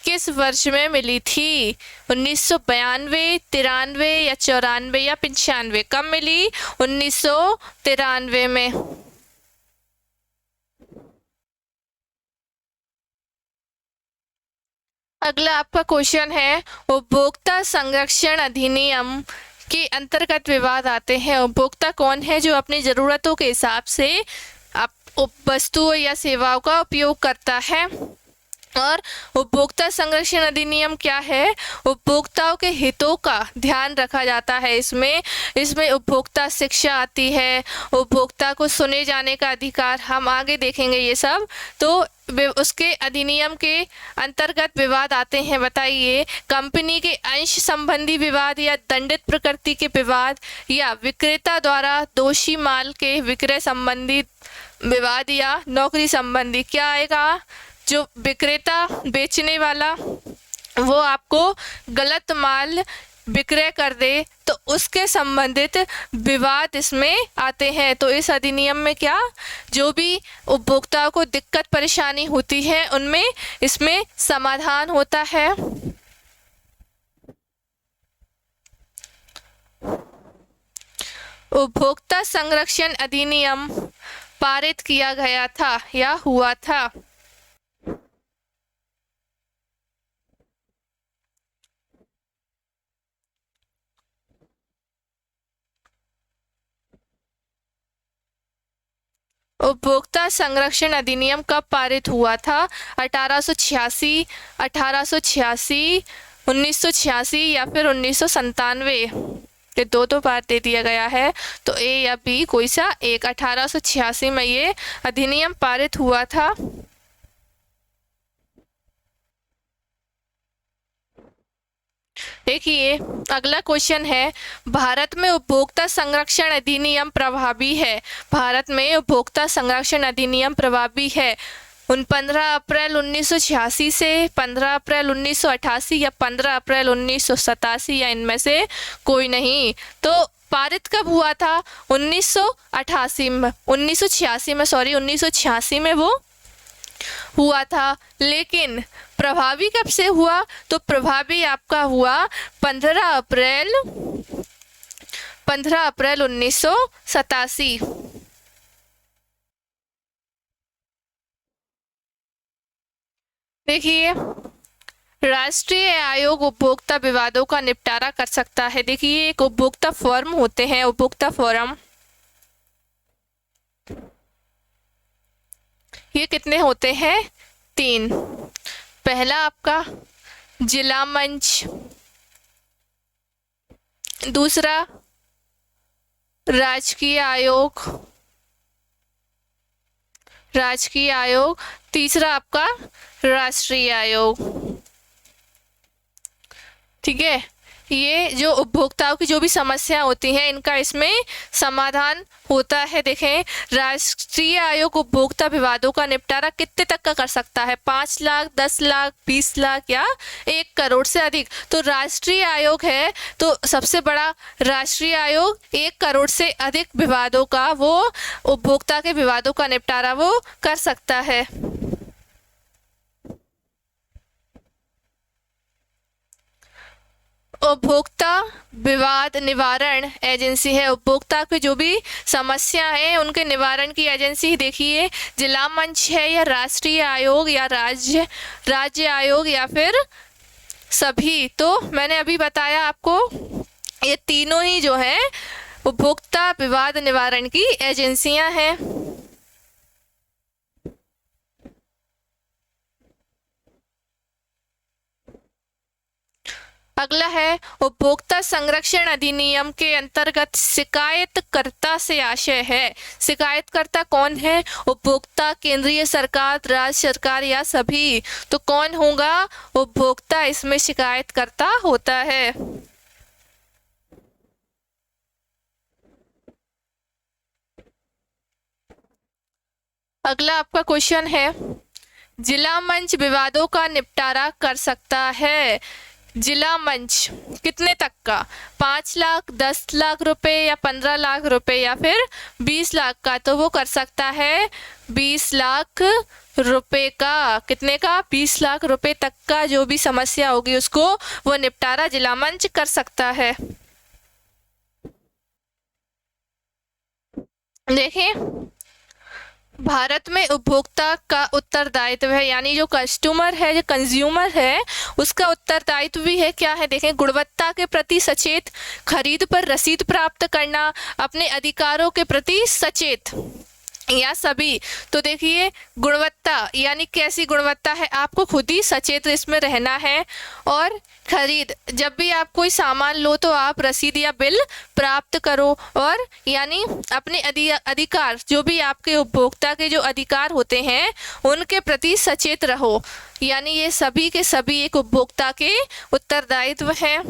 किस वर्ष में मिली थी? 1992, 93 या 94 या 95? कब मिली? 1993 में। अगला आपका क्वेश्चन है उपभोक्ता संरक्षण अधिनियम के अंतर्गत विवाद आते हैं। उपभोक्ता कौन है? जो अपनी ज़रूरतों के हिसाब से वस्तुओं या सेवाओं का उपयोग करता है। और उपभोक्ता संरक्षण अधिनियम क्या है? उपभोक्ताओं के हितों का ध्यान रखा जाता है। इसमें उपभोक्ता शिक्षा आती है, उपभोक्ता को सुने जाने का अधिकार, हम आगे देखेंगे ये सब। तो उसके अधिनियम के अंतर्गत विवाद आते हैं। बताइए, कंपनी के अंश संबंधी विवाद या दंडित प्रकृति के विवाद या विक्रेता द्वारा दोषी माल के विक्रय संबंधी विवाद या नौकरी संबंधी? क्या आएगा? जो विक्रेता बेचने वाला वो आपको गलत माल विक्रय कर दे तो उसके संबंधित विवाद इसमें आते हैं। तो इस अधिनियम में क्या जो भी उपभोक्ताओं को दिक्कत परेशानी होती है उनमें इसमें समाधान होता है। उपभोक्ता संरक्षण अधिनियम पारित किया गया था या हुआ था? उपभोक्ता संरक्षण अधिनियम कब पारित हुआ था? 1886, 1886, 1986 या फिर 1997? ये दो बार दे दिया गया है, तो ए या बी कोई सा एक। 1886 में ये अधिनियम पारित हुआ था। देखिए अगला क्वेश्चन है, भारत में उपभोक्ता संरक्षण अधिनियम प्रभावी है? भारत में उपभोक्ता संरक्षण अधिनियम प्रभावी है 15 अप्रैल 1986 से 15 अप्रैल 1988 या 15 अप्रैल 1987 या इनमें से कोई नहीं। तो पारित कब हुआ था? 1988 में, 1986 में, सॉरी 1986 में वो हुआ था। लेकिन प्रभावी कब से हुआ? तो प्रभावी आपका हुआ 15 अप्रैल 1987। देखिए राष्ट्रीय आयोग उपभोक्ता विवादों का निपटारा कर सकता है। देखिए एक उपभोक्ता फोरम होते हैं, उपभोक्ता फोरम, ये कितने होते हैं? 3। पहला आपका जिला मंच, दूसरा राजकीय आयोग, तीसरा आपका राष्ट्रीय आयोग। ठीक है, ये जो उपभोक्ताओं की जो भी समस्या होती हैं इनका इसमें समाधान होता है। देखें राष्ट्रीय आयोग उपभोक्ता विवादों का निपटारा कितने तक का कर सकता है? 5 लाख, 10 लाख, 20 लाख या 1 करोड़ से अधिक। तो राष्ट्रीय आयोग है तो सबसे बड़ा राष्ट्रीय आयोग 1 करोड़ से अधिक विवादों का वो उपभोक्ता के विवादों का निपटारा वो कर सकता है। उपभोक्ता विवाद निवारण एजेंसी है। उपभोक्ता की जो भी समस्या है उनके निवारण की एजेंसी देखिए जिला मंच है या राष्ट्रीय आयोग या राज्य आयोग या फिर सभी। तो मैंने अभी बताया आपको ये तीनों ही जो है उपभोक्ता विवाद निवारण की एजेंसियां हैं। अगला है उपभोक्ता संरक्षण अधिनियम के अंतर्गत शिकायतकर्ता से आशय है। शिकायतकर्ता कौन है? उपभोक्ता, केंद्रीय सरकार, राज्य सरकार या सभी। तो कौन होगा? उपभोक्ता इसमें शिकायतकर्ता होता है। अगला आपका क्वेश्चन है जिला मंच विवादों का निपटारा कर सकता है। जिला मंच कितने तक का? 5 लाख, 10 लाख रुपए या 15 लाख रुपए या फिर 20 लाख का? तो वो कर सकता है 20 लाख रुपए का। कितने का? 20 लाख रुपए तक का जो भी समस्या होगी उसको वो निपटारा जिला मंच कर सकता है। देखें भारत में उपभोक्ता का उत्तरदायित्व है, यानी जो कस्टमर है, जो कंज्यूमर है, उसका उत्तरदायित्व भी है। क्या है? देखें गुणवत्ता के प्रति सचेत, खरीद पर रसीद प्राप्त करना, अपने अधिकारों के प्रति सचेत या सभी। तो देखिए गुणवत्ता यानी कैसी गुणवत्ता है, आपको खुद ही सचेत इसमें रहना है। और खरीद, जब भी आप कोई सामान लो तो आप रसीद या बिल प्राप्त करो। और यानी अपने अधिकार, जो भी आपके उपभोक्ता के जो अधिकार होते हैं उनके प्रति सचेत रहो। यानी ये सभी के सभी एक उपभोक्ता के उत्तरदायित्व है।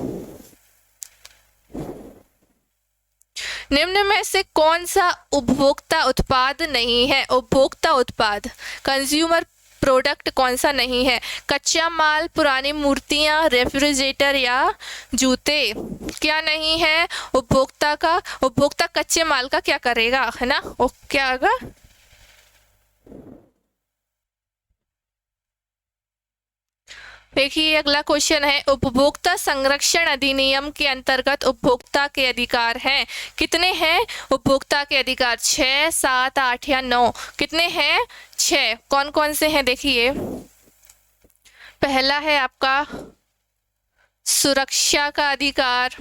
निम्न में से कौन सा उपभोक्ता उत्पाद नहीं है? उपभोक्ता उत्पाद, कंज्यूमर प्रोडक्ट कौन सा नहीं है? कच्चा माल, पुरानी मूर्तियां, रेफ्रिजरेटर या जूते। क्या नहीं है उपभोक्ता का? उपभोक्ता कच्चे माल का क्या करेगा, है ना? वो क्या होगा? देखिए अगला क्वेश्चन है उपभोक्ता संरक्षण अधिनियम के अंतर्गत उपभोक्ता के अधिकार हैं। कितने हैं उपभोक्ता के अधिकार? 6, 7, 8 या 9? कितने हैं? 6। कौन कौन से हैं? देखिए पहला है आपका सुरक्षा का अधिकार,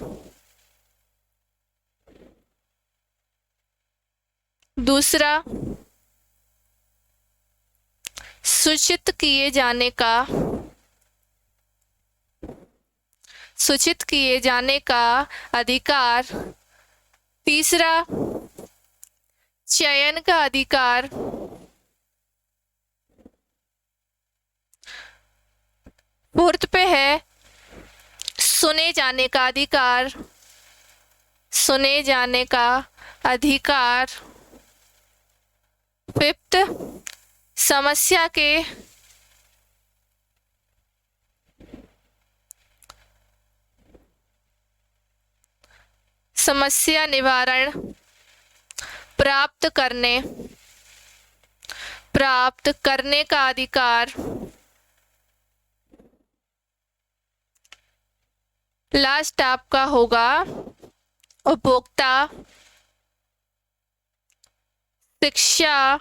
दूसरा सूचित किए जाने का अधिकार, तीसरा चयन का अधिकार, फोर्थ पे है सुने जाने का अधिकार, फिफ्थ समस्या निवारण प्राप्त करने का अधिकार, लास्ट आपका होगा उपभोक्ता शिक्षा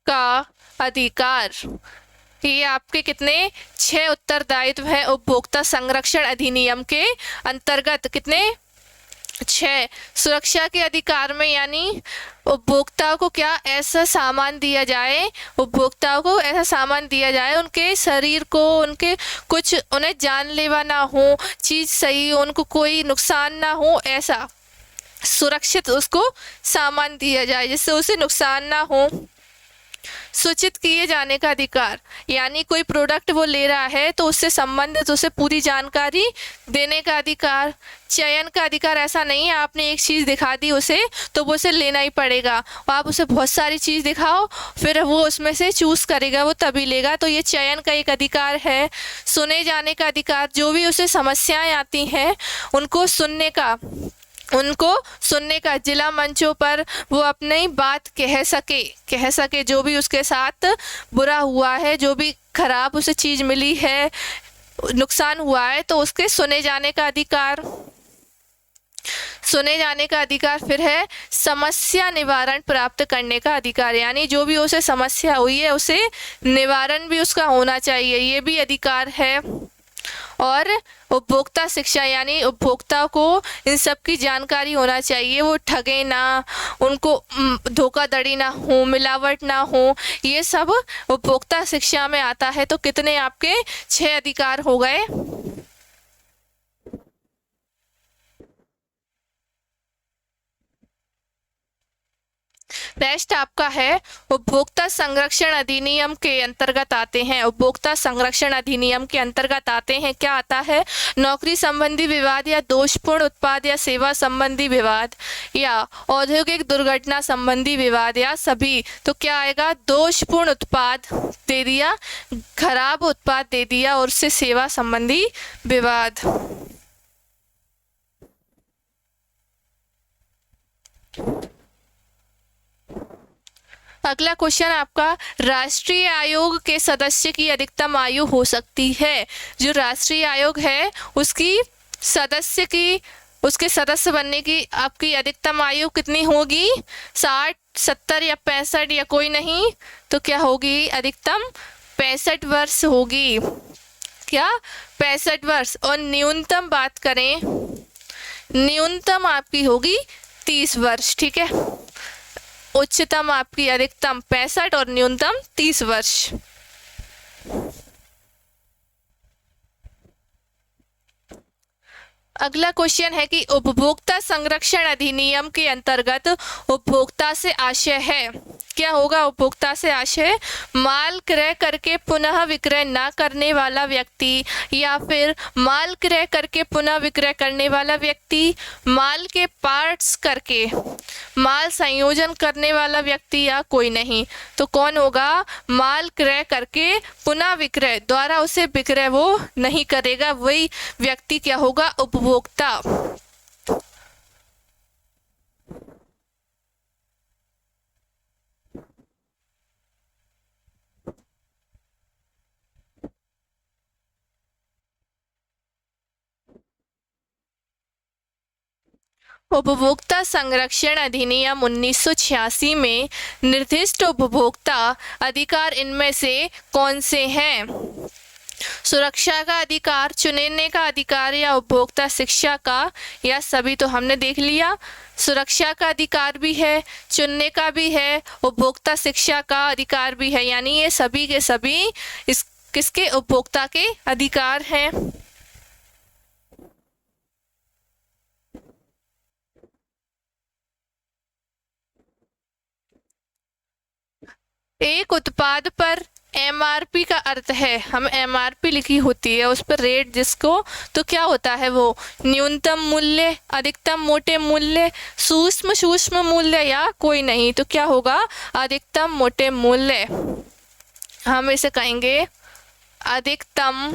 का अधिकार। ये आपके कितने 6 उत्तरदायित्व है उपभोक्ता संरक्षण अधिनियम के अंतर्गत। कितने? 6। सुरक्षा के अधिकार में यानी उपभोक्ता को क्या ऐसा सामान दिया जाए, उपभोक्ताओं को ऐसा सामान दिया जाए उनके शरीर को, उनके कुछ उन्हें जानलेवा ना हो, चीज सही हो, उनको कोई नुकसान ना हो, ऐसा सुरक्षित उसको सामान दिया जाए जिससे उसे नुकसान ना हो। सूचित किए जाने का अधिकार यानी कोई प्रोडक्ट वो ले रहा है तो उससे संबंधित उसे पूरी जानकारी देने का अधिकार। चयन का अधिकार ऐसा नहीं है आपने एक चीज़ दिखा दी उसे तो वो उसे लेना ही पड़ेगा, आप उसे बहुत सारी चीज़ दिखाओ फिर वो उसमें से चूज़ करेगा, वो तभी लेगा। तो ये चयन का एक अधिकार है। सुने जाने का अधिकार, जो भी उसे समस्याएं आती हैं उनको सुनने का जिला मंचों पर वो अपनी बात कह सके जो भी उसके साथ बुरा हुआ है, जो भी खराब उसे चीज़ मिली है नुकसान हुआ है तो उसके सुने जाने का अधिकार। सुने जाने का अधिकार फिर है समस्या निवारण प्राप्त करने का अधिकार, यानी जो भी उसे समस्या हुई है उसे निवारण भी उसका होना चाहिए, ये भी अधिकार है। और उपभोक्ता शिक्षा, यानी उपभोक्ता को इन सब की जानकारी होना चाहिए, वो ठगे ना, उनको धोखाधड़ी ना हो, मिलावट ना हो, ये सब उपभोक्ता शिक्षा में आता है। तो कितने आपके 6 अधिकार हो गए। नेक्स्ट आपका है उपभोक्ता संरक्षण अधिनियम के अंतर्गत आते हैं। उपभोक्ता संरक्षण अधिनियम के अंतर्गत आते हैं, क्या आता है? नौकरी संबंधी विवाद या दोषपूर्ण उत्पाद या सेवा संबंधी विवाद या औद्योगिक दुर्घटना संबंधी विवाद या सभी। तो क्या आएगा? दोषपूर्ण उत्पाद दे दिया, खराब उत्पाद दे दिया और उससे सेवा संबंधी विवाद। अगला क्वेश्चन आपका, राष्ट्रीय आयोग के सदस्य की अधिकतम आयु हो सकती है। जो राष्ट्रीय आयोग है उसकी सदस्य की, उसके सदस्य बनने की आपकी अधिकतम आयु कितनी होगी? 60, 70 या 65 या कोई नहीं? तो क्या होगी? अधिकतम 65 वर्ष होगी। क्या? 65 वर्ष। और न्यूनतम बात करें, न्यूनतम आपकी होगी 30 वर्ष। ठीक है, उच्चतम आपकी अधिकतम 65 और न्यूनतम 30 वर्ष। अगला क्वेश्चन है कि उपभोक्ता संरक्षण अधिनियम के अंतर्गत उपभोक्ता से आशय है, क्या होगा? उपभोक्ता से आशय माल क्रय करके पुनः विक्रय न करने वाला व्यक्ति, या फिर माल क्रय करके पुनः विक्रय करने वाला व्यक्ति, माल के पार्ट्स करके माल संयोजन करने वाला व्यक्ति, या कोई नहीं। तो कौन होगा? माल क्रय करके पुनः विक्रय द्वारा उसे विक्रय वो नहीं करेगा, वही व्यक्ति क्या होगा? उपभोक्ता। उपभोक्ता संरक्षण अधिनियम 1986 में निर्दिष्ट उपभोक्ता अधिकार इनमें से कौन से हैं? सुरक्षा का अधिकार, चुनने का अधिकार, या उपभोक्ता शिक्षा का, या सभी। तो हमने देख लिया, सुरक्षा का अधिकार भी है, चुनने का भी है, उपभोक्ता शिक्षा का अधिकार भी है, यानी ये सभी के सभी इस किसके? उपभोक्ता के अधिकार हैं। एक उत्पाद पर MRP का अर्थ है, हम MRP लिखी होती है उस पर रेट जिसको, तो क्या होता है वो? न्यूनतम मूल्य, अधिकतम मोटे मूल्य, सूक्ष्म मूल्य, या कोई नहीं। तो क्या होगा? अधिकतम मोटे मूल्य। हम इसे कहेंगे अधिकतम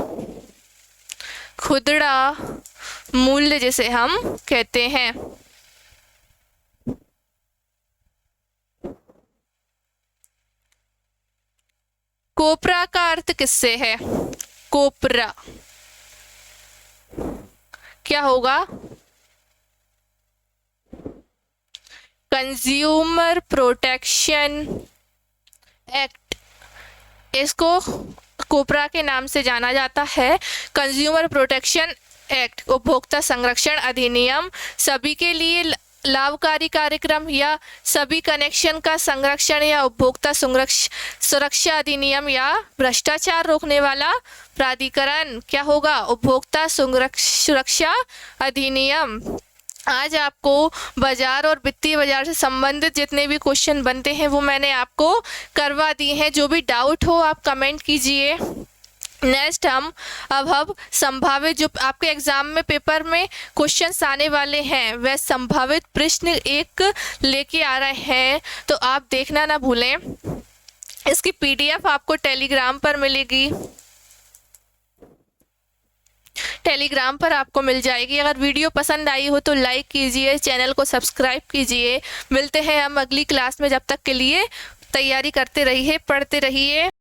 खुदरा मूल्य जिसे हम कहते हैं। कोपरा का अर्थ किससे है? कोपरा क्या होगा? कंज्यूमर प्रोटेक्शन एक्ट, इसको कोपरा के नाम से जाना जाता है। कंज्यूमर प्रोटेक्शन एक्ट, उपभोक्ता संरक्षण अधिनियम, सभी के लिए लाभकारी कार्यक्रम या सभी कनेक्शन का संरक्षण, या उपभोक्ता सुरक्षा अधिनियम, या भ्रष्टाचार रोकने वाला प्राधिकरण। क्या होगा? उपभोक्ता सुरक्षा अधिनियम। आज आपको बाजार और वित्तीय बाजार से संबंधित जितने भी क्वेश्चन बनते हैं वो मैंने आपको करवा दिए हैं। जो भी डाउट हो आप कमेंट कीजिए। नेक्स्ट हम संभावित जो आपके एग्जाम में पेपर में क्वेश्चंस आने वाले हैं वह संभावित प्रश्न एक लेके आ रहे हैं, तो आप देखना ना भूलें। इसकी PDF आपको टेलीग्राम पर मिलेगी, टेलीग्राम पर आपको मिल जाएगी। अगर वीडियो पसंद आई हो तो लाइक कीजिए, चैनल को सब्सक्राइब कीजिए। मिलते हैं हम अगली क्लास में, जब तक के लिए तैयारी करते रहिए, पढ़ते रहिए।